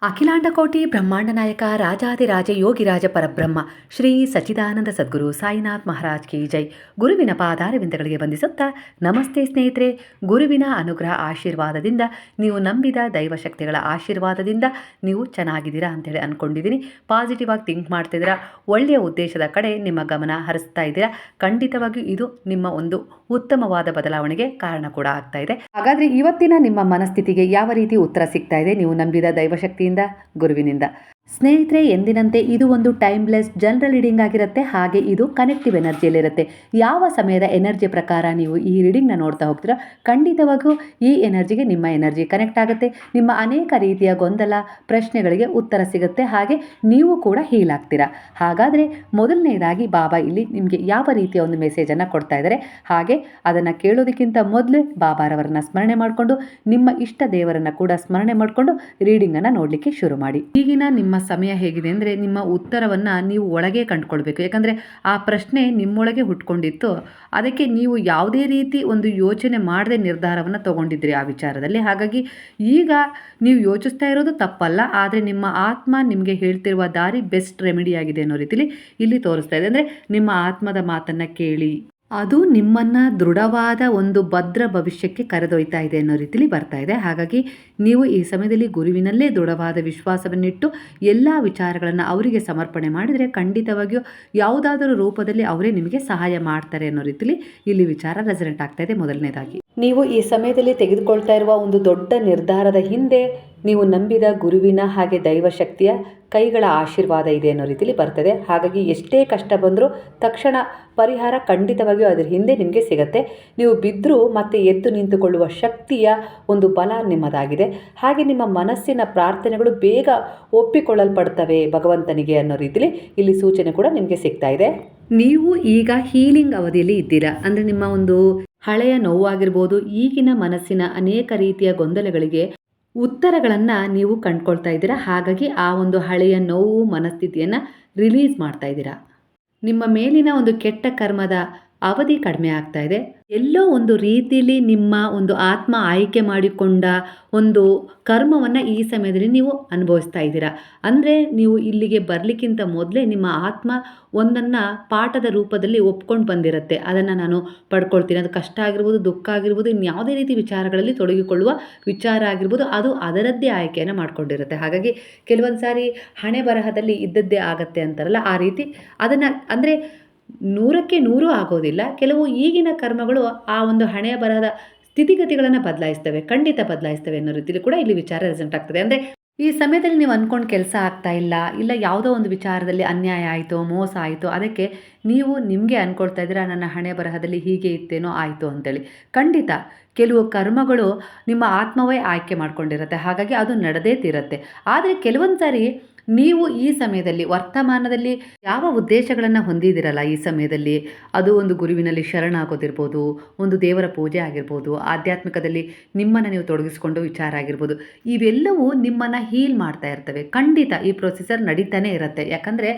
ಅಖಿಲಾಂಡಕೋಟಿ ಬ್ರಹ್ಮಾಂಡ ನಾಯಕ ರಾಜಾದಿರಾಜ ಯೋಗಿರಾಜ ಪರಬ್ರಹ್ಮ ಶ್ರೀ ಸಚ್ಚಿದಾನಂದ ಸದ್ಗುರು ಸಾಯಿನಾಥ್ ಮಹಾರಾಜ್ ಕಿ ಜೈ. ಗುರುವಿನ ಪಾದಾರವಿಂದಗಳಿಗೆ ವಂದಿಸುತ್ತಾ, ನಮಸ್ತೆ ಸ್ನೇಹಿತರೆ. ಗುರುವಿನ ಅನುಗ್ರಹ ಆಶೀರ್ವಾದದಿಂದ, ನೀವು ನಂಬಿದ ದೈವಶಕ್ತಿಗಳ ಆಶೀರ್ವಾದದಿಂದ ನೀವು ಚೆನ್ನಾಗಿದ್ದೀರಾ ಅಂತೇಳಿ ಅಂದ್ಕೊಂಡಿದ್ದೀನಿ. ಪಾಸಿಟಿವ್ ಆಗಿ ಥಿಂಕ್ ಮಾಡ್ತಿದ್ದೀರಾ, ಒಳ್ಳೆಯ ಉದ್ದೇಶದ ಕಡೆ ನಿಮ್ಮ ಗಮನ ಹರಿಸ್ತಾ ಇದ್ದೀರಾ. ಖಂಡಿತವಾಗಿಯೂ ಇದು ನಿಮ್ಮ ಒಂದು ಉತ್ತಮವಾದ ಬದಲಾವಣೆಗೆ ಕಾರಣ ಕೂಡ ಆಗ್ತಾ ಇದೆ. ಹಾಗಾದರೆ ಇವತ್ತಿನ ನಿಮ್ಮ ಮನಸ್ಥಿತಿಗೆ ಯಾವ ರೀತಿ ಉತ್ತರ ಸಿಗ್ತಾ ಇದೆ ನೀವು ನಂಬಿದ ದೈವಶಕ್ತಿಯಿಂದ, ಗುರುವಿನಿಂದ? ಸ್ನೇಹಿತರೆ, ಎಂದಿನಂತೆ ಇದು ಒಂದು ಟೈಮ್ಲೆಸ್ ಜನರಲ್ ರೀಡಿಂಗ್ ಆಗಿರುತ್ತೆ. ಹಾಗೆ ಇದು ಕನೆಕ್ಟಿವ್ ಎನರ್ಜಿಯಲ್ಲಿರುತ್ತೆ. ಯಾವ ಸಮಯದ ಎನರ್ಜಿ ಪ್ರಕಾರ ನೀವು ಈ ರೀಡಿಂಗ್ನ ನೋಡ್ತಾ ಹೋಗ್ತೀರಾ, ಖಂಡಿತವಾಗೂ ಈ ಎನರ್ಜಿಗೆ ನಿಮ್ಮ ಎನರ್ಜಿ ಕನೆಕ್ಟ್ ಆಗುತ್ತೆ. ನಿಮ್ಮ ಅನೇಕ ರೀತಿಯ ಗೊಂದಲ ಪ್ರಶ್ನೆಗಳಿಗೆ ಉತ್ತರ ಸಿಗುತ್ತೆ. ಹಾಗೆ ನೀವು ಕೂಡ ಹೀಲ್ ಆಗ್ತೀರಾ. ಹಾಗಾದರೆ ಮೊದಲನೇದಾಗಿ ಬಾಬಾ ಇಲ್ಲಿ ನಿಮಗೆ ಯಾವ ರೀತಿಯ ಒಂದು ಮೆಸೇಜನ್ನು ಕೊಡ್ತಾ ಇದ್ದಾರೆ, ಹಾಗೆ ಅದನ್ನು ಕೇಳೋದಕ್ಕಿಂತ ಮೊದಲು ಬಾಬಾರವರನ್ನ ಸ್ಮರಣೆ ಮಾಡಿಕೊಂಡು, ನಿಮ್ಮ ಇಷ್ಟ ದೇವರನ್ನು ಕೂಡ ಸ್ಮರಣೆ ಮಾಡಿಕೊಂಡು ರೀಡಿಂಗನ್ನು ನೋಡಲಿಕ್ಕೆ ಶುರು ಮಾಡಿ. ಈಗಿನ ನಿಮ್ಮ ಸಮಯ ಹೇಗಿದೆ ಅಂದರೆ, ನಿಮ್ಮ ಉತ್ತರವನ್ನು ನೀವು ಒಳಗೆ ಕಂಡುಕೊಳ್ಬೇಕು. ಯಾಕಂದರೆ ಆ ಪ್ರಶ್ನೆ ನಿಮ್ಮೊಳಗೆ ಹುಟ್ಕೊಂಡಿತ್ತು. ಅದಕ್ಕೆ ನೀವು ಯಾವುದೇ ರೀತಿ ಒಂದು ಯೋಚನೆ ಮಾಡದೆ ನಿರ್ಧಾರವನ್ನು ತಗೊಂಡಿದ್ರಿ ಆ ವಿಚಾರದಲ್ಲಿ. ಹಾಗಾಗಿ ಈಗ ನೀವು ಯೋಚಿಸ್ತಾ ಇರೋದು ತಪ್ಪಲ್ಲ, ಆದರೆ ನಿಮ್ಮ ಆತ್ಮ ನಿಮಗೆ ಹೇಳ್ತಿರುವ ದಾರಿ ಬೆಸ್ಟ್ ರೆಮಿಡಿ ಆಗಿದೆ ಅನ್ನೋ ರೀತಿಲಿ ಇಲ್ಲಿ ತೋರಿಸ್ತಾ ಇದೆ. ಅಂದರೆ ನಿಮ್ಮ ಆತ್ಮದ ಮಾತನ್ನು ಕೇಳಿ, ಅದು ನಿಮ್ಮನ್ನು ದೃಢವಾದ ಒಂದು ಭದ್ರ ಭವಿಷ್ಯಕ್ಕೆ ಕರೆದೊಯ್ತಾ ಇದೆ ಅನ್ನೋ ರೀತಿಲಿ ಬರ್ತಾ ಇದೆ. ಹಾಗಾಗಿ ನೀವು ಈ ಸಮಯದಲ್ಲಿ ಗುರುವಿನಲ್ಲೇ ದೃಢವಾದ ವಿಶ್ವಾಸವನ್ನಿಟ್ಟು ಎಲ್ಲ ವಿಚಾರಗಳನ್ನು ಅವರಿಗೆ ಸಮರ್ಪಣೆ ಮಾಡಿದರೆ ಖಂಡಿತವಾಗಿಯೂ ಯಾವುದಾದರೂ ರೂಪದಲ್ಲಿ ಅವರೇ ನಿಮಗೆ ಸಹಾಯ ಮಾಡ್ತಾರೆ ಅನ್ನೋ ರೀತಿಲಿ ಇಲ್ಲಿ ವಿಚಾರ ರೆಸನೆಂಟ್ ಆಗ್ತಾ ಇದೆ. ಮೊದಲನೇದಾಗಿ, ನೀವು ಈ ಸಮಯದಲ್ಲಿ ತೆಗೆದುಕೊಳ್ತಾ ಇರುವ ಒಂದು ದೊಡ್ಡ ನಿರ್ಧಾರದ ಹಿಂದೆ ನೀವು ನಂಬಿದ ಗುರುವಿನ ಹಾಗೆ ದೈವಶಕ್ತಿಯ ಕೈಗಳ ಆಶೀರ್ವಾದ ಇದೆ ಅನ್ನೋ ರೀತಿಲಿ ಬರ್ತದೆ. ಹಾಗಾಗಿ ಎಷ್ಟೇ ಕಷ್ಟ ಬಂದರೂ ತಕ್ಷಣ ಪರಿಹಾರ ಖಂಡಿತವಾಗಿಯೂ ಅದರ ಹಿಂದೆ ನಿಮಗೆ ಸಿಗುತ್ತೆ. ನೀವು ಬಿದ್ದರೂ ಮತ್ತೆ ಎದ್ದು ನಿಂತುಕೊಳ್ಳುವ ಶಕ್ತಿಯ ಒಂದು ಬಲ ನಿಮ್ಮದಾಗಿದೆ. ಹಾಗೆ ನಿಮ್ಮ ಮನಸ್ಸಿನ ಪ್ರಾರ್ಥನೆಗಳು ಬೇಗ ಒಪ್ಪಿಕೊಳ್ಳಲ್ಪಡ್ತವೆ ಭಗವಂತನಿಗೆ ಅನ್ನೋ ರೀತಿಲಿ ಇಲ್ಲಿ ಸೂಚನೆ ಕೂಡ ನಿಮಗೆ ಸಿಗ್ತಾ ಇದೆ. ನೀವು ಈಗ ಹೀಲಿಂಗ್ ಅವಧಿಯಲ್ಲಿ ಇದ್ದೀರಾ. ಅಂದರೆ ನಿಮ್ಮ ಒಂದು ಹಳೆಯ ನೋವಾಗಿರ್ಬೋದು, ಈಗಿನ ಮನಸ್ಸಿನ ಅನೇಕ ರೀತಿಯ ಗೊಂದಲಗಳಿಗೆ ಉತ್ತರಗಳನ್ನು ನೀವು ಕಂಡುಕೊಳ್ತಾ ಇದ್ದೀರಾ. ಹಾಗಾಗಿ ಆ ಒಂದು ಹಳೆಯ ನೋವು ಮನಸ್ಥಿತಿಯನ್ನು ರಿಲೀಸ್ ಮಾಡ್ತಾ ಇದ್ದೀರಾ. ನಿಮ್ಮ ಮೇಲಿನ ಒಂದು ಕೆಟ್ಟ ಕರ್ಮದ ಅವಧಿ ಕಡಿಮೆ ಆಗ್ತಾ ಇದೆ. ಎಲ್ಲೋ ಒಂದು ರೀತಿಯಲ್ಲಿ ನಿಮ್ಮ ಒಂದು ಆತ್ಮ ಆಯ್ಕೆ ಮಾಡಿಕೊಂಡ ಒಂದು ಕರ್ಮವನ್ನು ಈ ಸಮಯದಲ್ಲಿ ನೀವು ಅನುಭವಿಸ್ತಾ ಇದ್ದೀರಾ. ಅಂದರೆ ನೀವು ಇಲ್ಲಿಗೆ ಬರಲಿಕ್ಕಿಂತ ಮೊದಲೇ ನಿಮ್ಮ ಆತ್ಮ ಒಂದನ್ನು ಪಾಠದ ರೂಪದಲ್ಲಿ ಒಪ್ಕೊಂಡು ಬಂದಿರುತ್ತೆ. ಅದನ್ನು ನಾನು ಪಡ್ಕೊಳ್ತೀನಿ. ಅದು ಕಷ್ಟ ಆಗಿರ್ಬೋದು, ದುಃಖ ಆಗಿರ್ಬೋದು, ಇನ್ಯಾವುದೇ ರೀತಿ ವಿಚಾರಗಳಲ್ಲಿ ತೊಡಗಿಕೊಳ್ಳುವ ವಿಚಾರ ಆಗಿರ್ಬೋದು, ಅದು ಅದರದ್ದೇ ಆಯ್ಕೆಯನ್ನು ಮಾಡ್ಕೊಂಡಿರುತ್ತೆ. ಹಾಗಾಗಿ ಕೆಲವೊಂದು ಸಾರಿ ಹಣೆ ಬರಹದಲ್ಲಿ ಇದ್ದದ್ದೇ ಆಗತ್ತೆ ಅಂತಾರಲ್ಲ, ಆ ರೀತಿ ಅದನ್ನು ಅಂದರೆ 100ಕ್ಕೆ 100 ಆಗೋದಿಲ್ಲ. ಕೆಲವು ಈಗಿನ ಕರ್ಮಗಳು ಆ ಒಂದು ಹಣೆಯ ಬರಹದ ಸ್ಥಿತಿಗತಿಗಳನ್ನು ಬದಲಾಯಿಸ್ತವೆ, ಖಂಡಿತ ಬದಲಾಯಿಸ್ತವೆ ಅನ್ನೋ ರೀತಿಯಲ್ಲಿ ಕೂಡ ಇಲ್ಲಿ ವಿಚಾರ ರೆಸೆಂಟ್ ಆಗ್ತದೆ. ಅಂದರೆ ಈ ಸಮಯದಲ್ಲಿ ನೀವು ಅಂದ್ಕೊಂಡು ಕೆಲಸ ಆಗ್ತಾ ಇಲ್ಲ ಯಾವುದೋ ಒಂದು ವಿಚಾರದಲ್ಲಿ ಅನ್ಯಾಯ ಆಯಿತು, ಮೋಸ ಆಯಿತು, ಅದಕ್ಕೆ ನೀವು ನಿಮಗೆ ಅಂದ್ಕೊಳ್ತಾ ಇದ್ದೀರಾ ನನ್ನ ಹಣೆ ಬರಹದಲ್ಲಿ ಹೀಗೆ ಇತ್ತೇನೋ ಆಯಿತು ಅಂತೇಳಿ. ಖಂಡಿತ ಕೆಲವು ಕರ್ಮಗಳು ನಿಮ್ಮ ಆತ್ಮವೇ ಆಯ್ಕೆ ಮಾಡ್ಕೊಂಡಿರುತ್ತೆ. ಹಾಗಾಗಿ ಅದು ನಡೆದೇ ತೀರುತ್ತೆ. ಆದರೆ ಕೆಲವೊಂದು ಸಾರಿ ನೀವು ಈ ಸಮಯದಲ್ಲಿ ವರ್ತಮಾನದಲ್ಲಿ ಯಾವ ಉದ್ದೇಶಗಳನ್ನು ಹೊಂದಿದ್ದೀರಲ್ಲ, ಈ ಸಮಯದಲ್ಲಿ ಅದು ಒಂದು ಗುರುವಿನಲ್ಲಿ ಶರಣಾಗೋದಿರ್ಬೋದು, ಒಂದು ದೇವರ ಪೂಜೆ ಆಗಿರ್ಬೋದು, ಆಧ್ಯಾತ್ಮಿಕದಲ್ಲಿ ನಿಮ್ಮನ್ನು ನೀವು ತೊಡಗಿಸ್ಕೊಂಡು ವಿಚಾರ ಆಗಿರ್ಬೋದು, ಇವೆಲ್ಲವೂ ನಿಮ್ಮನ್ನು ಹೀಲ್ ಮಾಡ್ತಾ ಇರ್ತವೆ. ಖಂಡಿತ ಈ ಪ್ರೊಸೆಸರ್ ನಡೀತಾನೆ ಇರುತ್ತೆ. ಯಾಕಂದರೆ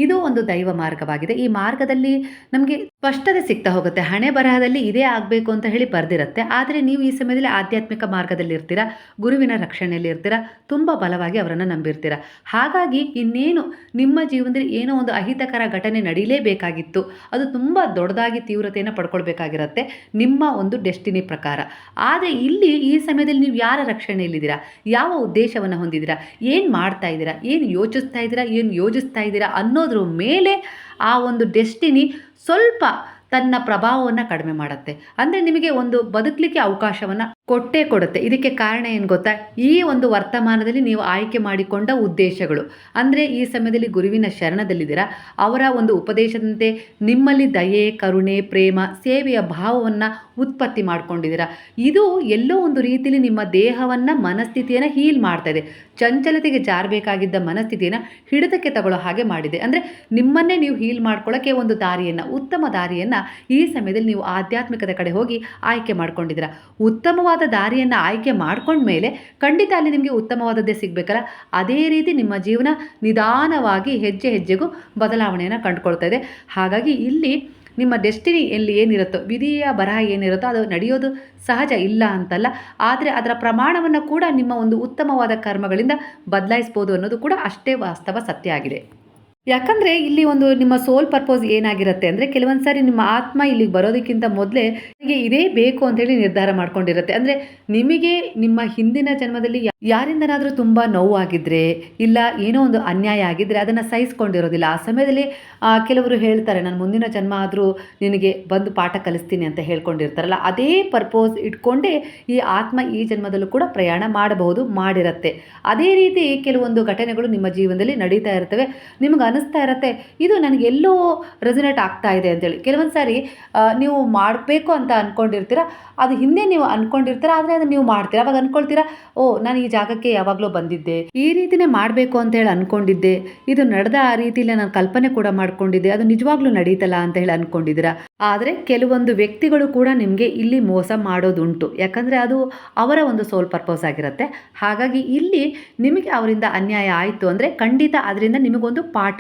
ಇದು ಒಂದು ದೈವ ಮಾರ್ಗವಾಗಿದೆ. ಈ ಮಾರ್ಗದಲ್ಲಿ ನಮಗೆ ಸ್ಪಷ್ಟತೆ ಸಿಗ್ತಾ ಹೋಗುತ್ತೆ. ಹಣೆ ಬರಹದಲ್ಲಿ ಇದೇ ಆಗಬೇಕು ಅಂತ ಹೇಳಿ ಬರೆದಿರುತ್ತೆ. ಆದರೆ ನೀವು ಈ ಸಮಯದಲ್ಲಿ ಆಧ್ಯಾತ್ಮಿಕ ಮಾರ್ಗದಲ್ಲಿ ಇರ್ತೀರಾ, ಗುರುವಿನ ರಕ್ಷಣೆಯಲ್ಲಿ ಇರ್ತೀರಾ, ತುಂಬ ಬಲವಾಗಿ ಅವರನ್ನು ನಂಬಿರ್ತೀರಾ. ಹಾಗಾಗಿ ಇನ್ನೇನು ನಿಮ್ಮ ಜೀವನದಲ್ಲಿ ಏನೋ ಒಂದು ಅಹಿತಕರ ಘಟನೆ ನಡೀಲೇಬೇಕಾಗಿತ್ತು, ಅದು ತುಂಬ ದೊಡ್ಡದಾಗಿ ತೀವ್ರತೆಯನ್ನು ಪಡ್ಕೊಳ್ಬೇಕಾಗಿರುತ್ತೆ ನಿಮ್ಮ ಒಂದು ಡೆಸ್ಟಿನಿ ಪ್ರಕಾರ. ಆದರೆ ಇಲ್ಲಿ ಈ ಸಮಯದಲ್ಲಿ ನೀವು ಯಾರ ರಕ್ಷಣೆಯಲ್ಲಿದ್ದೀರಾ, ಯಾವ ಉದ್ದೇಶವನ್ನು ಹೊಂದಿದ್ದೀರಾ, ಏನು ಮಾಡ್ತಾ ಇದ್ದೀರಾ, ಏನು ಯೋಚಿಸ್ತಾ ಇದ್ದೀರಾ, ಏನು ಯೋಜಿಸ್ತಾ ಇದ್ದೀರಾ ಅನ್ನೋದ್ರ ಮೇಲೆ ಆ ಒಂದು ಡೆಸ್ಟಿನಿ ಸ್ವಲ್ಪ ತನ್ನ ಪ್ರಭಾವವನ್ನು ಕಡಿಮೆ ಮಾಡುತ್ತೆ. ಅಂದರೆ ನಿಮಗೆ ಒಂದು ಬದುಕಲಿಕ್ಕೆ ಅವಕಾಶವನ್ನು ಕೊಟ್ಟೇ ಕೊಡುತ್ತೆ. ಇದಕ್ಕೆ ಕಾರಣ ಏನು ಗೊತ್ತಾ, ಈ ಒಂದು ವರ್ತಮಾನದಲ್ಲಿ ನೀವು ಆಯ್ಕೆ ಮಾಡಿಕೊಂಡ ಉದ್ದೇಶಗಳು. ಅಂದರೆ ಈ ಸಮಯದಲ್ಲಿ ಗುರುವಿನ ಶರಣದಲ್ಲಿದ್ದೀರಾ, ಅವರ ಒಂದು ಉಪದೇಶದಂತೆ ನಿಮ್ಮಲ್ಲಿ ದಯೆ, ಕರುಣೆ, ಪ್ರೇಮ, ಸೇವೆಯ ಭಾವವನ್ನು ಉತ್ಪತ್ತಿ ಮಾಡ್ಕೊಂಡಿದ್ದೀರಾ. ಇದು ಎಲ್ಲೋ ಒಂದು ರೀತಿಯಲ್ಲಿ ನಿಮ್ಮ ದೇಹವನ್ನು, ಮನಸ್ಥಿತಿಯನ್ನು ಹೀಲ್ ಮಾಡ್ತಾ ಇದೆ. ಚಂಚಲತೆಗೆ ಜಾರಬೇಕಾಗಿದ್ದ ಮನಸ್ಥಿತಿಯನ್ನು ಹಿಡಿತಕ್ಕೆ ತಗೊಳ್ಳೋ ಹಾಗೆ ಮಾಡಿದೆ. ಅಂದರೆ ನಿಮ್ಮನ್ನೇ ನೀವು ಹೀಲ್ ಮಾಡ್ಕೊಳ್ಳೋಕ್ಕೆ ಒಂದು ದಾರಿಯನ್ನು, ಉತ್ತಮ ದಾರಿಯನ್ನು ಈ ಸಮಯದಲ್ಲಿ ನೀವು ಆಧ್ಯಾತ್ಮಿಕದ ಕಡೆ ಹೋಗಿ ಆಯ್ಕೆ ಮಾಡ್ಕೊಂಡಿದ್ದೀರಾ. ಉತ್ತಮವಾದ ದಾರಿಯನ್ನು ಆಯ್ಕೆ ಮಾಡ್ಕೊಂಡ್ಮೇಲೆ ಖಂಡಿತ ಅಲ್ಲಿ ನಿಮಗೆ ಉತ್ತಮವಾದದ್ದೇ ಸಿಗಬೇಕಲ್ಲ. ಅದೇ ರೀತಿ ನಿಮ್ಮ ಜೀವನ ನಿಧಾನವಾಗಿ ಹೆಜ್ಜೆ ಹೆಜ್ಜೆಗೂ ಬದಲಾವಣೆಯನ್ನು ಕಂಡುಕೊಳ್ತಾ ಇದೆ. ಹಾಗಾಗಿ ಇಲ್ಲಿ ನಿಮ್ಮ ಡೆಸ್ಟಿನಿ ಎಲ್ಲಿ ಏನಿರುತ್ತೋ, ವಿಧಿಯ ಬರಹ ಏನಿರುತ್ತೋ ಅದು ನಡೆಯೋದು ಸಹಜ, ಇಲ್ಲ ಅಂತಲ್ಲ. ಆದರೆ ಅದರ ಪ್ರಮಾಣವನ್ನು ಕೂಡ ನಿಮ್ಮ ಒಂದು ಉತ್ತಮವಾದ ಕರ್ಮಗಳಿಂದ ಬದಲಾಯಿಸ್ಬೋದು ಅನ್ನೋದು ಕೂಡ ಅಷ್ಟೇ ವಾಸ್ತವ ಸತ್ಯ ಆಗಿದೆ. ಯಾಕಂದರೆ ಇಲ್ಲಿ ಒಂದು ನಿಮ್ಮ ಸೋಲ್ ಪರ್ಪೋಸ್ ಏನಾಗಿರುತ್ತೆ ಅಂದರೆ, ಕೆಲವೊಂದು ಸಾರಿ ನಿಮ್ಮ ಆತ್ಮ ಇಲ್ಲಿಗೆ ಬರೋದಕ್ಕಿಂತ ಮೊದಲೇ ನಿಮಗೆ ಇದೇ ಬೇಕು ಅಂತೇಳಿ ನಿರ್ಧಾರ ಮಾಡ್ಕೊಂಡಿರುತ್ತೆ. ಅಂದರೆ ನಿಮಗೆ ನಿಮ್ಮ ಹಿಂದಿನ ಜನ್ಮದಲ್ಲಿ ಯಾರಿಂದನಾದರೂ ತುಂಬ ನೋವಾಗಿದ್ದರೆ, ಇಲ್ಲ ಏನೋ ಒಂದು ಅನ್ಯಾಯ ಆಗಿದ್ದರೆ ಅದನ್ನು ಸಹಿಸ್ಕೊಂಡಿರೋದಿಲ್ಲ. ಆ ಸಮಯದಲ್ಲಿ ಕೆಲವರು ಹೇಳ್ತಾರೆ, ನಾನು ಮುಂದಿನ ಜನ್ಮ ಆದರೂ ನಿನಗೆ ಬಂದು ಪಾಠ ಕಲಿಸ್ತೀನಿ ಅಂತ ಹೇಳ್ಕೊಂಡಿರ್ತಾರಲ್ಲ, ಅದೇ ಪರ್ಪೋಸ್ ಇಟ್ಕೊಂಡೇ ಈ ಆತ್ಮ ಈ ಜನ್ಮದಲ್ಲೂ ಕೂಡ ಪ್ರಯಾಣ ಮಾಡಬಹುದು, ಮಾಡಿರುತ್ತೆ. ಅದೇ ರೀತಿ ಕೆಲವೊಂದು ಘಟನೆಗಳು ನಿಮ್ಮ ಜೀವನದಲ್ಲಿ ನಡೀತಾ ಇರ್ತವೆ. ನಿಮ್ಗೆ ಅನಿಸ್ತಾ ಇರುತ್ತೆ, ಇದು ನನಗೆಲ್ಲೋ ರೆಸನೇಟ್ ಆಗ್ತಾ ಇದೆ ಅಂತೇಳಿ. ಕೆಲವೊಂದು ಸಾರಿ ನೀವು ಮಾಡಬೇಕು ಅಂತ ಅಂದ್ಕೊಂಡಿರ್ತೀರ, ಅದು ಹಿಂದೆ ನೀವು ಅಂದ್ಕೊಂಡಿರ್ತೀರ, ಆದರೆ ಅದನ್ನು ನೀವು ಮಾಡ್ತೀರ. ಅವಾಗ ಅಂದ್ಕೊಳ್ತೀರಾ, ಓ ನಾನು ಈ ಜಾಗಕ್ಕೆ ಯಾವಾಗಲೂ ಬಂದಿದ್ದೆ, ಈ ರೀತಿಯೇ ಮಾಡಬೇಕು ಅಂತೇಳಿ ಅಂದ್ಕೊಂಡಿದ್ದೆ, ಇದು ನಡೆದ ಆ ರೀತಿಯಲ್ಲಿ ನಾನು ಕಲ್ಪನೆ ಕೂಡ ಮಾಡ್ಕೊಂಡಿದ್ದೆ, ಅದು ನಿಜವಾಗ್ಲೂ ನಡೀತಲ್ಲ ಅಂತ ಹೇಳಿ ಅಂದ್ಕೊಂಡಿದ್ದೀರಾ. ಆದರೆ ಕೆಲವೊಂದು ವ್ಯಕ್ತಿಗಳು ಕೂಡ ನಿಮಗೆ ಇಲ್ಲಿ ಮೋಸ ಮಾಡೋದುಂಟು. ಯಾಕಂದರೆ ಅದು ಅವರ ಒಂದು ಸೋಲ್ ಪರ್ಪೋಸ್ ಆಗಿರುತ್ತೆ. ಹಾಗಾಗಿ ಇಲ್ಲಿ ನಿಮಗೆ ಅವರಿಂದ ಅನ್ಯಾಯ ಆಯಿತು ಅಂದರೆ ಖಂಡಿತ ಅದರಿಂದ ನಿಮಗೊಂದು ಪಾಠ,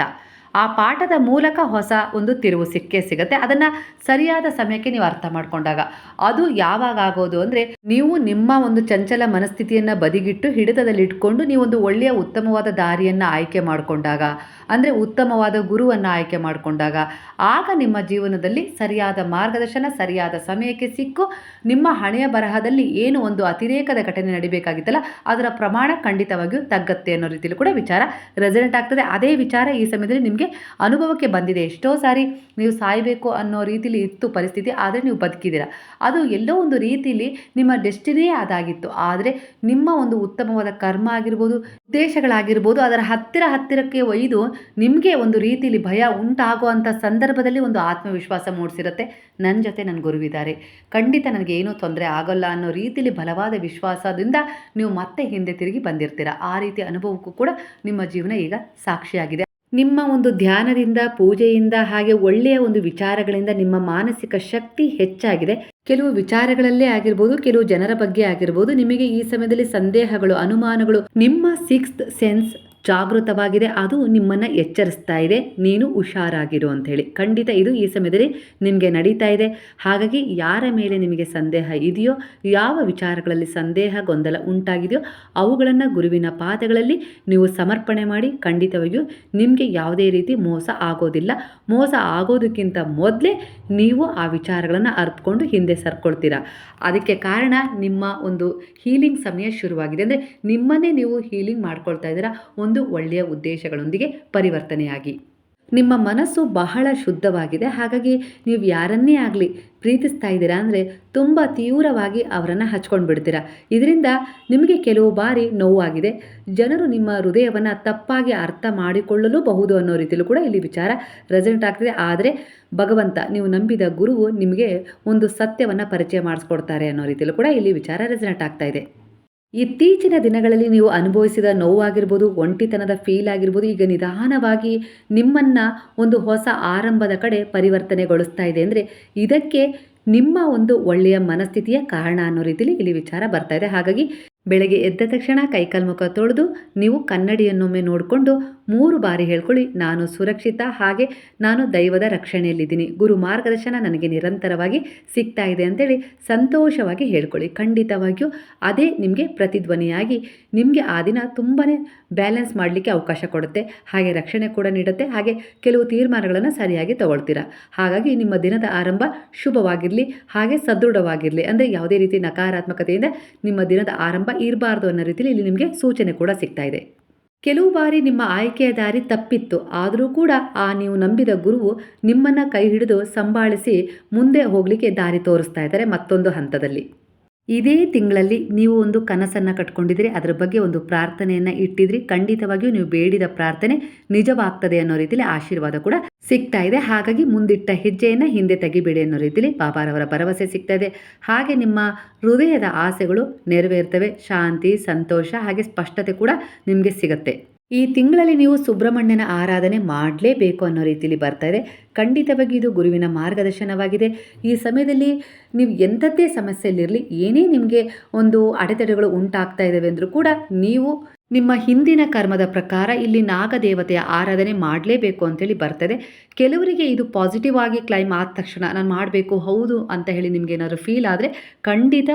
ಆ ಪಾಠದ ಮೂಲಕ ಹೊಸ ಒಂದು ತಿರುವು ಸಿಕ್ಕೇ ಸಿಗುತ್ತೆ. ಅದನ್ನು ಸರಿಯಾದ ಸಮಯಕ್ಕೆ ನೀವು ಅರ್ಥ ಮಾಡ್ಕೊಂಡಾಗ. ಅದು ಯಾವಾಗ ಆಗೋದು ಅಂದರೆ, ನೀವು ನಿಮ್ಮ ಒಂದು ಚಂಚಲ ಮನಸ್ಥಿತಿಯನ್ನು ಬದಿಗಿಟ್ಟು ಹಿಡಿತದಲ್ಲಿಟ್ಕೊಂಡು ನೀವೊಂದು ಒಳ್ಳೆಯ ಉತ್ತಮವಾದ ದಾರಿಯನ್ನು ಆಯ್ಕೆ ಮಾಡಿಕೊಂಡಾಗ, ಅಂದರೆ ಉತ್ತಮವಾದ ಗುರುವನ್ನು ಆಯ್ಕೆ ಮಾಡಿಕೊಂಡಾಗ, ಆಗ ನಿಮ್ಮ ಜೀವನದಲ್ಲಿ ಸರಿಯಾದ ಮಾರ್ಗದರ್ಶನ ಸರಿಯಾದ ಸಮಯಕ್ಕೆ ಸಿಕ್ಕು ನಿಮ್ಮ ಹಣೆಯ ಬರಹದಲ್ಲಿ ಏನು ಒಂದು ಅತಿರೇಕದ ಘಟನೆ ನಡಿಬೇಕಾಗಿತ್ತಲ್ಲ ಅದರ ಪ್ರಮಾಣ ಖಂಡಿತವಾಗಿಯೂ ತಗ್ಗತ್ತೆ ಅನ್ನೋ ರೀತಿಯಲ್ಲಿ ಕೂಡ ವಿಚಾರ ರೆಸನೆಂಟ್ ಆಗ್ತದೆ. ಅದೇ ವಿಚಾರ ಈ ಸಮಯದಲ್ಲಿ ನಿಮಗೆ ಅನುಭವಕ್ಕೆ ಬಂದಿದೆ. ಎಷ್ಟೋ ಸಾರಿ ನೀವು ಸಾಯಬೇಕು ಅನ್ನೋ ರೀತಿಲಿ ಇತ್ತು ಪರಿಸ್ಥಿತಿ, ಆದರೆ ನೀವು ಬದುಕಿದ್ದೀರಾ. ಅದು ಎಲ್ಲೋ ಒಂದು ರೀತಿಯಲ್ಲಿ ನಿಮ್ಮ ಡೆಸ್ಟಿನಿಯೇ ಅದಾಗಿತ್ತು. ಆದರೆ ನಿಮ್ಮ ಒಂದು ಉತ್ತಮವಾದ ಕರ್ಮ ಆಗಿರ್ಬೋದು, ಉದ್ದೇಶಗಳಾಗಿರ್ಬೋದು, ಅದರ ಹತ್ತಿರಕ್ಕೆ ಒಯ್ದು ನಿಮಗೆ ಒಂದು ರೀತಿಯಲ್ಲಿ ಭಯ ಉಂಟಾಗುವಂಥ ಸಂದರ್ಭದಲ್ಲಿ ಒಂದು ಆತ್ಮವಿಶ್ವಾಸ ಮೂಡಿಸಿರುತ್ತೆ. ನನ್ನ ಜೊತೆ ನನ್ನ ಗುರುವಿದ್ದಾರೆ, ಖಂಡಿತ ನನಗೆ ಏನೂ ತೊಂದರೆ ಆಗೋಲ್ಲ ಅನ್ನೋ ರೀತಿಯಲ್ಲಿ ಬಲವಾದ ವಿಶ್ವಾಸದಿಂದ ನೀವು ಮತ್ತೆ ಹಿಂದೆ ತಿರುಗಿ ಬಂದಿರ್ತೀರ. ಆ ರೀತಿಯ ಅನುಭವಕ್ಕೂ ಕೂಡ ನಿಮ್ಮ ಜೀವನ ಈಗ ಸಾಕ್ಷಿಯಾಗಿದೆ. ನಿಮ್ಮ ಒಂದು ಧ್ಯಾನದಿಂದ, ಪೂಜೆಯಿಂದ, ಹಾಗೆ ಒಳ್ಳೆಯ ಒಂದು ವಿಚಾರಗಳಿಂದ ನಿಮ್ಮ ಮಾನಸಿಕ ಶಕ್ತಿ ಹೆಚ್ಚಾಗಿದೆ. ಕೆಲವು ವಿಚಾರಗಳಲ್ಲೇ ಆಗಿರ್ಬೋದು, ಕೆಲವು ಜನರ ಬಗ್ಗೆ ಆಗಿರ್ಬೋದು, ನಿಮಗೆ ಈ ಸಮಯದಲ್ಲಿ ಸಂದೇಹಗಳು, ಅನುಮಾನಗಳು, ನಿಮ್ಮ ಸಿಕ್ಸ್ತ್ ಸೆನ್ಸ್ ಜಾಗೃತವಾಗಿದೆ. ಅದು ನಿಮ್ಮನ್ನು ಎಚ್ಚರಿಸ್ತಾ ಇದೆ, ನೀನು ಹುಷಾರಾಗಿರು ಅಂಥೇಳಿ. ಖಂಡಿತ ಇದು ಈ ಸಮಯದಲ್ಲಿ ನಿಮಗೆ ನಡೀತಾ ಇದೆ. ಹಾಗಾಗಿ ಯಾರ ಮೇಲೆ ನಿಮಗೆ ಸಂದೇಹ ಇದೆಯೋ, ಯಾವ ವಿಚಾರಗಳಲ್ಲಿ ಸಂದೇಹ ಗೊಂದಲ ಉಂಟಾಗಿದೆಯೋ ಅವುಗಳನ್ನು ಗುರುವಿನ ಪಾದಗಳಲ್ಲಿ ನೀವು ಸಮರ್ಪಣೆ ಮಾಡಿ. ಖಂಡಿತವಾಗಿಯೂ ನಿಮಗೆ ಯಾವುದೇ ರೀತಿ ಮೋಸ ಆಗೋದಿಲ್ಲ. ಮೋಸ ಆಗೋದಕ್ಕಿಂತ ಮೊದಲೇ ನೀವು ಆ ವಿಚಾರಗಳನ್ನು ಅರ್ಥಕೊಂಡು ಹಿಂದೆ ಸರ್ಕೊಳ್ತೀರಾ. ಅದಕ್ಕೆ ಕಾರಣ ನಿಮ್ಮ ಒಂದು ಹೀಲಿಂಗ್ ಸಮಯ ಶುರುವಾಗಿದೆ. ಅಂದರೆ ನಿಮ್ಮನ್ನೇ ನೀವು ಹೀಲಿಂಗ್ ಮಾಡ್ಕೊಳ್ತಾ ಇದ್ದೀರಾ ಒಂದು ಒಳ್ಳೆಯ ಉದ್ದೇಶಗಳೊಂದಿಗೆ ಪರಿವರ್ತನೆಯಾಗಿ. ನಿಮ್ಮ ಮನಸ್ಸು ಬಹಳ ಶುದ್ಧವಾಗಿದೆ. ಹಾಗಾಗಿ ನೀವು ಯಾರನ್ನೇ ಆಗಲಿ ಪ್ರೀತಿಸ್ತಾ ಇದ್ದೀರಾ ಅಂದರೆ ತುಂಬ ತೀವ್ರವಾಗಿ ಅವರನ್ನು ಹಚ್ಕೊಂಡು ಬಿಡ್ತೀರಾ. ಇದರಿಂದ ನಿಮಗೆ ಕೆಲವು ಬಾರಿ ನೋವಾಗಿದೆ. ಜನರು ನಿಮ್ಮ ಹೃದಯವನ್ನು ತಪ್ಪಾಗಿ ಅರ್ಥ ಮಾಡಿಕೊಳ್ಳಲು ಬಹುದು ಅನ್ನೋ ರೀತಿಯಲ್ಲೂ ಕೂಡ ಇಲ್ಲಿ ವಿಚಾರ ರೆಸನೆಂಟ್ ಆಗ್ತಿದೆ. ಆದರೆ ಭಗವಂತ, ನೀವು ನಂಬಿದ ಗುರುವು ನಿಮಗೆ ಒಂದು ಸತ್ಯವನ್ನು ಪರಿಚಯ ಮಾಡಿಸ್ಕೊಡ್ತಾರೆ ಅನ್ನೋ ರೀತಿಯಲ್ಲೂ ಕೂಡ ಇಲ್ಲಿ ವಿಚಾರ ರೆಸನೆಂಟ್ ಆಗ್ತಾ ಇದೆ. ಇತ್ತೀಚಿನ ದಿನಗಳಲ್ಲಿ ನೀವು ಅನುಭವಿಸಿದ ನೋವಾಗಿರ್ಬೋದು, ಒಂಟಿತನದ ಫೀಲ್ ಆಗಿರ್ಬೋದು, ಈಗ ನಿಧಾನವಾಗಿ ನಿಮ್ಮನ್ನು ಒಂದು ಹೊಸ ಆರಂಭದ ಕಡೆ ಪರಿವರ್ತನೆಗೊಳಿಸ್ತಾ ಇದೆ. ಅಂದರೆ ಇದಕ್ಕೆ ನಿಮ್ಮ ಒಂದು ಒಳ್ಳೆಯ ಮನಸ್ಥಿತಿಯ ಕಾರಣ ಅನ್ನೋ ರೀತಿಯಲ್ಲಿ ಇಲ್ಲಿ ವಿಚಾರ ಬರ್ತಾ ಇದೆ. ಹಾಗಾಗಿ ಬೆಳಗ್ಗೆ ಎದ್ದ ತಕ್ಷಣ ಕೈಕಾಲು ಮುಖ ತೊಳೆದು ನೀವು ಕನ್ನಡಿಯನ್ನೊಮ್ಮೆ ನೋಡಿಕೊಂಡು 3 ಬಾರಿ ಹೇಳ್ಕೊಳ್ಳಿ, ನಾನು ಸುರಕ್ಷಿತ, ಹಾಗೆ ನಾನು ದೈವದ ರಕ್ಷಣೆಯಲ್ಲಿದ್ದೀನಿ, ಗುರು ಮಾರ್ಗದರ್ಶನ ನನಗೆ ನಿರಂತರವಾಗಿ ಸಿಗ್ತಾ ಇದೆ ಅಂತೇಳಿ ಸಂತೋಷವಾಗಿ ಹೇಳ್ಕೊಳ್ಳಿ. ಖಂಡಿತವಾಗಿಯೂ ಅದೇ ನಿಮಗೆ ಪ್ರತಿಧ್ವನಿಯಾಗಿ ನಿಮಗೆ ಆ ದಿನ ತುಂಬಾ ಬ್ಯಾಲೆನ್ಸ್ ಮಾಡಲಿಕ್ಕೆ ಅವಕಾಶ ಕೊಡುತ್ತೆ, ಹಾಗೆ ರಕ್ಷಣೆ ಕೂಡ ನೀಡುತ್ತೆ, ಹಾಗೆ ಕೆಲವು ತೀರ್ಮಾನಗಳನ್ನು ಸರಿಯಾಗಿ ತಗೊಳ್ತೀರಾ. ಹಾಗಾಗಿ ನಿಮ್ಮ ದಿನದ ಆರಂಭ ಶುಭವಾಗಿರಲಿ, ಹಾಗೆ ಸದೃಢವಾಗಿರಲಿ. ಅಂದರೆ ಯಾವುದೇ ರೀತಿ ನಕಾರಾತ್ಮಕತೆಯಿಂದ ನಿಮ್ಮ ದಿನದ ಆರಂಭ ಇರಬಾರ್ದು ಅನ್ನೋ ರೀತಿಯಲ್ಲಿ ಇಲ್ಲಿ ನಿಮಗೆ ಸೂಚನೆ ಕೂಡ ಸಿಗ್ತಾ ಇದೆ. ಕೆಲವು ಬಾರಿ ನಿಮ್ಮ ಆಯ್ಕೆಯ ದಾರಿ ತಪ್ಪಿತ್ತು, ಆದರೂ ಕೂಡ ನೀವು ನಂಬಿದ ಗುರುವು ನಿಮ್ಮನ್ನು ಕೈ ಹಿಡಿದು ಸಂಭಾಳಿಸಿ ಮುಂದೆ ಹೋಗಲಿಕ್ಕೆ ದಾರಿ ತೋರಿಸ್ತಾ ಇದ್ದಾರೆ ಮತ್ತೊಂದು ಹಂತದಲ್ಲಿ. ಇದೇ ತಿಂಗಳಲ್ಲಿ ನೀವು ಒಂದು ಕನಸನ್ನು ಕಟ್ಕೊಂಡಿದ್ರಿ, ಅದರ ಬಗ್ಗೆ ಒಂದು ಪ್ರಾರ್ಥನೆಯನ್ನು ಇಟ್ಟಿದ್ರಿ, ಖಂಡಿತವಾಗಿಯೂ ನೀವು ಬೇಡಿದ ಪ್ರಾರ್ಥನೆ ನಿಜವಾಗ್ತದೆ ಅನ್ನೋ ರೀತಿಯಲ್ಲಿ ಆಶೀರ್ವಾದ ಕೂಡ ಸಿಗ್ತಾ ಇದೆ. ಹಾಗಾಗಿ ಮುಂದಿಟ್ಟ ಹೆಜ್ಜೆಯನ್ನು ಹಿಂದೆ ತೆಗಿಬೇಡಿ ಅನ್ನೋ ರೀತಿಯಲ್ಲಿ ಬಾಬಾರವರ ಭರವಸೆ ಸಿಗ್ತಾ ಇದೆ. ಹಾಗೆ ನಿಮ್ಮ ಹೃದಯದ ಆಸೆಗಳು ನೆರವೇರ್ತವೆ, ಶಾಂತಿ, ಸಂತೋಷ, ಹಾಗೆ ಸ್ಪಷ್ಟತೆ ಕೂಡ ನಿಮಗೆ ಸಿಗುತ್ತೆ. ಈ ತಿಂಗಳಲ್ಲಿ ನೀವು ಸುಬ್ರಹ್ಮಣ್ಯನ ಆರಾಧನೆ ಮಾಡಲೇಬೇಕು ಅನ್ನೋ ರೀತಿಯಲ್ಲಿ ಬರ್ತಾ ಇದೆ. ಖಂಡಿತವಾಗಿ ಇದು ಗುರುವಿನ ಮಾರ್ಗದರ್ಶನವಾಗಿದೆ. ಈ ಸಮಯದಲ್ಲಿ ನೀವು ಎಂಥದ್ದೇ ಸಮಸ್ಯೆಯಲ್ಲಿರಲಿ, ಏನೇ ನಿಮಗೆ ಒಂದು ಅಡೆತಡೆಗಳು ಉಂಟಾಗ್ತಾ ಇದ್ದಾವೆ ಅಂದರೂ ಕೂಡ ನೀವು ನಿಮ್ಮ ಹಿಂದಿನ ಕರ್ಮದ ಪ್ರಕಾರ ಇಲ್ಲಿ ನಾಗದೇವತೆಯ ಆರಾಧನೆ ಮಾಡಲೇಬೇಕು ಅಂತೇಳಿ ಬರ್ತದೆ. ಕೆಲವರಿಗೆ ಇದು ಪಾಸಿಟಿವ್ ಆಗಿ ಕ್ಲೈಮ್ ಆದ ತಕ್ಷಣ ನಾನು ಮಾಡಬೇಕು ಹೌದು ಅಂತ ಹೇಳಿ ನಿಮಗೇನಾದ್ರು ಫೀಲ್ ಆದರೆ ಖಂಡಿತ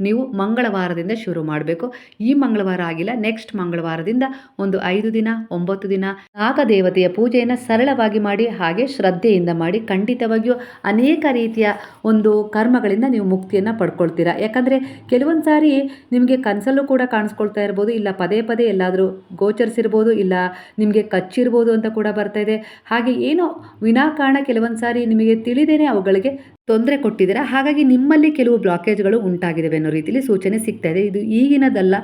ನೀವು ಮಂಗಳವಾರದಿಂದ ಶುರು ಮಾಡಬೇಕು. ಈ ಮಂಗಳವಾರ ಆಗಿಲ್ಲ, ನೆಕ್ಸ್ಟ್ ಮಂಗಳವಾರದಿಂದ ಒಂದು 5 ದಿನ 9 ದಿನ ನಾಗದೇವತೆಯ ಪೂಜೆಯನ್ನು ಸರಳವಾಗಿ ಮಾಡಿ, ಹಾಗೆ ಶ್ರದ್ಧೆಯಿಂದ ಮಾಡಿ. ಖಂಡಿತವಾಗಿಯೂ ಅನೇಕ ರೀತಿಯ ಒಂದು ಕರ್ಮಗಳಿಂದ ನೀವು ಮುಕ್ತಿಯನ್ನು ಪಡ್ಕೊಳ್ತೀರಾ. ಯಾಕಂದರೆ ಕೆಲವೊಂದು ಸಾರಿ ನಿಮಗೆ ಕನಸಲ್ಲೂ ಕೂಡ ಕಾಣಿಸ್ಕೊಳ್ತಾ ಇರ್ಬೋದು, ಇಲ್ಲ ಪದೇ ಪದೇ ಎಲ್ಲಾದರೂ ಗೋಚರಿಸಿರ್ಬೋದು, ಇಲ್ಲ ನಿಮಗೆ ಕಚ್ಚಿರ್ಬೋದು ಅಂತ ಕೂಡ ಬರ್ತಾ ಇದೆ. ಹಾಗೆ ಏನೋ ವಿನಾಕಾರಣ ಕೆಲವೊಂದು ಸಾರಿ ನಿಮಗೆ ತಿಳಿದೇನೆ ಅವುಗಳಿಗೆ ತೊಂದರೆ ಕೊಟ್ಟಿದ್ದೀರಾ. ಹಾಗಾಗಿ ನಿಮ್ಮಲ್ಲಿ ಕೆಲವು ಬ್ಲಾಕೇಜ್ಗಳು ಉಂಟಾಗಿದ್ದಾವೆ ಅನ್ನೋ ರೀತಿಯಲ್ಲಿ ಸೂಚನೆ ಸಿಗ್ತಾ ಇದೆ. ಇದು ಈಗಿನದಲ್ಲ,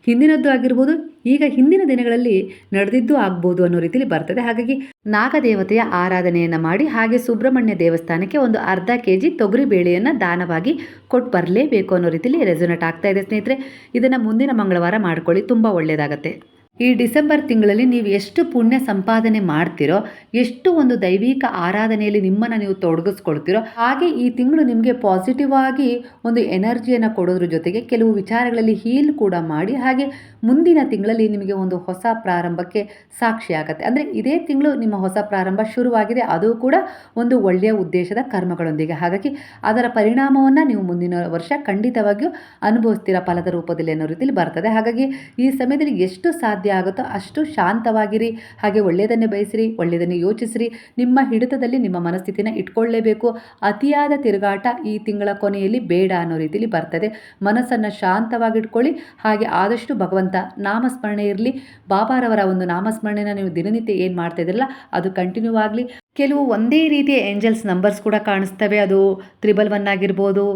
ಹಿಂದಿನದ್ದು ಆಗಿರ್ಬೋದು, ಈಗ ಹಿಂದಿನ ದಿನಗಳಲ್ಲಿ ನಡೆದಿದ್ದು ಆಗ್ಬೋದು ಅನ್ನೋ ರೀತಿಯಲ್ಲಿ ಬರ್ತದೆ. ಹಾಗಾಗಿ ನಾಗದೇವತೆಯ ಆರಾಧನೆಯನ್ನು ಮಾಡಿ, ಹಾಗೆ ಸುಬ್ರಹ್ಮಣ್ಯ ದೇವಸ್ಥಾನಕ್ಕೆ ಒಂದು ಅರ್ಧ kg ತೊಗರಿ ಬೇಳೆಯನ್ನು ದಾನವಾಗಿ ಕೊಟ್ಟು ಬರಲೇಬೇಕು ಅನ್ನೋ ರೀತಿಯಲ್ಲಿ ರೆಸೊನೇಟ್ ಆಗ್ತಾ ಇದೆ ಸ್ನೇಹಿತರೆ. ಇದನ್ನು ಮುಂದಿನ ಮಂಗಳವಾರ ಮಾಡ್ಕೊಳ್ಳಿ, ತುಂಬ ಒಳ್ಳೆಯದಾಗತ್ತೆ. ಈ ಡಿಸೆಂಬರ್ ತಿಂಗಳಲ್ಲಿ ನೀವು ಎಷ್ಟು ಪುಣ್ಯ ಸಂಪಾದನೆ ಮಾಡ್ತೀರೋ, ಎಷ್ಟು ಒಂದು ದೈವಿಕ ಆರಾಧನೆಯಲ್ಲಿ ನಿಮ್ಮನ್ನು ನೀವು ತೊಡಗಿಸ್ಕೊಳ್ತೀರೋ, ಹಾಗೆ ಈ ತಿಂಗಳು ನಿಮಗೆ ಪಾಸಿಟಿವ್ ಆಗಿ ಒಂದು ಎನರ್ಜಿಯನ್ನು ಕೊಡೋದ್ರ ಜೊತೆಗೆ ಕೆಲವು ವಿಚಾರಗಳಲ್ಲಿ ಹೀಲ್ ಕೂಡ ಮಾಡಿ, ಹಾಗೆ ಮುಂದಿನ ತಿಂಗಳಲ್ಲಿ ನಿಮಗೆ ಒಂದು ಹೊಸ ಪ್ರಾರಂಭಕ್ಕೆ ಸಾಕ್ಷಿ ಆಗುತ್ತೆ. ಅಂದರೆ ಇದೇ ತಿಂಗಳು ನಿಮ್ಮ ಹೊಸ ಪ್ರಾರಂಭ ಶುರುವಾಗಿದೆ, ಅದು ಕೂಡ ಒಂದು ಒಳ್ಳೆಯ ಉದ್ದೇಶದ ಕರ್ಮಗಳೊಂದಿಗೆ. ಹಾಗಾಗಿ ಅದರ ಪರಿಣಾಮವನ್ನು ನೀವು ಮುಂದಿನ ವರ್ಷ ಖಂಡಿತವಾಗಿಯೂ ಅನುಭವಿಸ್ತೀರಾ ಫಲದ ರೂಪದಲ್ಲಿ ಅನ್ನೋ ರೀತಿಯಲ್ಲಿ ಬರ್ತದೆ. ಹಾಗಾಗಿ ಈ ಸಮಯದಲ್ಲಿ ಎಷ್ಟು ಸಾಧ್ಯ ಆಗುತ್ತೋ ಅಷ್ಟು ಶಾಂತವಾಗಿರಿ, ಹಾಗೆ ಒಳ್ಳೆಯದನ್ನೇ ಬಯಸಿರಿ, ಒಳ್ಳೆಯದನ್ನೇ ಯೋಚಿಸಿರಿ. ನಿಮ್ಮ ಹಿಡಿತದಲ್ಲಿ ನಿಮ್ಮ ಮನಸ್ಥಿತಿನ ಇಟ್ಕೊಳ್ಳೇಬೇಕು. ಅತಿಯಾದ ತಿರುಗಾಟ ಈ ತಿಂಗಳ ಕೊನೆಯಲ್ಲಿ ಬೇಡ ಅನ್ನೋ ರೀತಿಯಲ್ಲಿ ಬರ್ತದೆ. ಮನಸ್ಸನ್ನು ಶಾಂತವಾಗಿಟ್ಕೊಳ್ಳಿ, ಹಾಗೆ ಆದಷ್ಟು ಭಗವಂತ ನಾಮಸ್ಮರಣೆ ಇರಲಿ. ಬಾಬಾರವರ ಒಂದು ನಾಮಸ್ಮರಣೆನ ನೀವು ದಿನನಿತ್ಯ ಏನು ಮಾಡ್ತಾ ಇದ್ರಲ್ಲ ಅದು ಕಂಟಿನ್ಯೂ ಆಗಲಿ. ಕೆಲವು ಒಂದೇ ರೀತಿಯ ಏಂಜಲ್ಸ್ ನಂಬರ್ಸ್ ಕೂಡ ಕಾಣಿಸ್ತವೆ. ಅದು 111 ಆಗಿರ್ಬೋದು,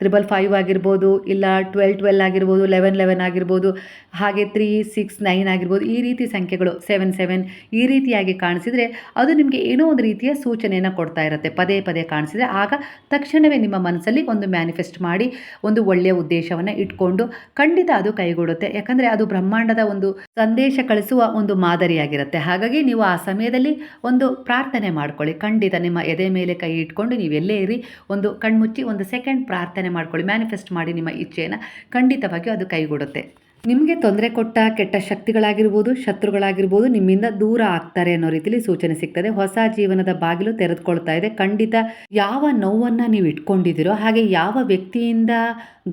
555 ಆಗಿರ್ಬೋದು, ಇಲ್ಲ 1212 ಆಗಿರ್ಬೋದು, 1111 ಆಗಿರ್ಬೋದು, ಹಾಗೆ 369 ಆಗಿರ್ಬೋದು. ಈ ರೀತಿ ಸಂಖ್ಯೆಗಳು 77 ಈ ರೀತಿಯಾಗಿ ಕಾಣಿಸಿದರೆ ಅದು ನಿಮಗೆ ಏನೋ ಒಂದು ರೀತಿಯ ಸೂಚನೆಯನ್ನು ಕೊಡ್ತಾ ಇರುತ್ತೆ. ಪದೇ ಪದೇ ಕಾಣಿಸಿದರೆ ಆಗ ತಕ್ಷಣವೇ ನಿಮ್ಮ ಮನಸ್ಸಲ್ಲಿ ಒಂದು ಮ್ಯಾನಿಫೆಸ್ಟ್ ಮಾಡಿ ಒಂದು ಒಳ್ಳೆಯ ಉದ್ದೇಶವನ್ನು ಇಟ್ಕೊಂಡು ಖಂಡಿತ ಅದು ಕೈಗೂಡುತ್ತೆ. ಯಾಕಂದರೆ ಅದು ಬ್ರಹ್ಮಾಂಡದ ಒಂದು ಸಂದೇಶ ಕಳಿಸುವ ಒಂದು ಮಾದರಿಯಾಗಿರುತ್ತೆ. ಹಾಗಾಗಿ ನೀವು ಆ ಸಮಯದಲ್ಲಿ ಒಂದು ಪ್ರಾರ್ಥನೆ ಮಾಡ್ಕೊಳ್ಳಿ. ಖಂಡಿತ ನಿಮ್ಮ ಎದೆ ಮೇಲೆ ಕೈ ಇಟ್ಕೊಂಡು ನೀವೆಲ್ಲೇ ಇರಿ, ಒಂದು ಕಣ್ಮುಚ್ಚಿ ಒಂದು ಸೆಕೆಂಡ್ ಪ್ರಾರ್ಥನೆ ಮಾಡ್ಕೊಳ್ಳಿ, ಮ್ಯಾನಿಫೆಸ್ಟ್ ಮಾಡಿ ನಿಮ್ಮ ಇಚ್ಛೆಯನ್ನು. ಖಂಡಿತವಾಗಿಯೂ ಅದು ಕೈಗೂಡುತ್ತೆ. ನಿಮಗೆ ತೊಂದರೆ ಕೊಟ್ಟ ಕೆಟ್ಟ ಶಕ್ತಿಗಳಾಗಿರ್ಬೋದು, ಶತ್ರುಗಳಾಗಿರ್ಬೋದು ನಿಮ್ಮಿಂದ ದೂರ ಆಗ್ತಾರೆ ಅನ್ನೋ ರೀತಿಯಲ್ಲಿ ಸೂಚನೆ ಸಿಗ್ತದೆ. ಹೊಸ ಜೀವನದ ಬಾಗಿಲು ತೆರೆದುಕೊಳ್ತಾ ಇದೆ. ಖಂಡಿತ ಯಾವ ನೋವನ್ನು ನೀವು ಇಟ್ಕೊಂಡಿದ್ದೀರೋ, ಹಾಗೆ ಯಾವ ವ್ಯಕ್ತಿಯಿಂದ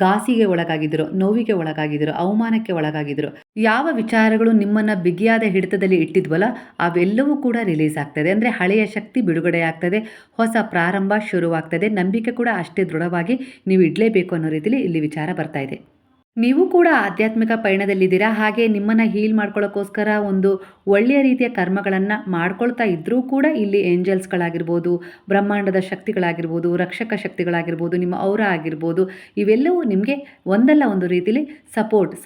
ಗಾಸಿಗೆ ಒಳಗಾಗಿದ್ದೀರೋ, ನೋವಿಗೆ ಒಳಗಾಗಿದ್ದೀರೋ, ಅವಮಾನಕ್ಕೆ ಒಳಗಾಗಿದ್ದೀರೋ, ಯಾವ ವಿಚಾರಗಳು ನಿಮ್ಮನ್ನು ಬಿಗಿಯಾದ ಹಿಡಿತದಲ್ಲಿ ಇಟ್ಟಿದ್ವಲ್ಲ ಅವೆಲ್ಲವೂ ಕೂಡ ರಿಲೀಸ್ ಆಗ್ತದೆ. ಅಂದರೆ ಹಳೆಯ ಶಕ್ತಿ ಬಿಡುಗಡೆ ಆಗ್ತದೆ, ಹೊಸ ಪ್ರಾರಂಭ ಶುರುವಾಗ್ತದೆ. ನಂಬಿಕೆ ಕೂಡ ಅಷ್ಟೇ ದೃಢವಾಗಿ ನೀವು ಇಡಲೇಬೇಕು ಅನ್ನೋ ರೀತಿಯಲ್ಲಿ ಇಲ್ಲಿ ವಿಚಾರ ಬರ್ತಾ ಇದೆ. ನೀವು ಕೂಡ ಆಧ್ಯಾತ್ಮಿಕ ಪಯಣದಲ್ಲಿದ್ದೀರಾ. ಹಾಗೆ ನಿಮ್ಮನ್ನು ಹೀಲ್ ಮಾಡ್ಕೊಳ್ಳೋಕ್ಕೋಸ್ಕರ ಒಂದು ಒಳ್ಳೆಯ ರೀತಿಯ ಕರ್ಮಗಳನ್ನು ಮಾಡ್ಕೊಳ್ತಾ ಇದ್ದರೂ ಕೂಡ ಇಲ್ಲಿ ಏಂಜಲ್ಸ್ಗಳಾಗಿರ್ಬೋದು, ಬ್ರಹ್ಮಾಂಡದ ಶಕ್ತಿಗಳಾಗಿರ್ಬೋದು, ರಕ್ಷಕ ಶಕ್ತಿಗಳಾಗಿರ್ಬೋದು, ನಿಮ್ಮ ಔರ ಆಗಿರ್ಬೋದು, ಇವೆಲ್ಲವೂ ನಿಮಗೆ ಒಂದಲ್ಲ ಒಂದು ರೀತಿಯಲ್ಲಿ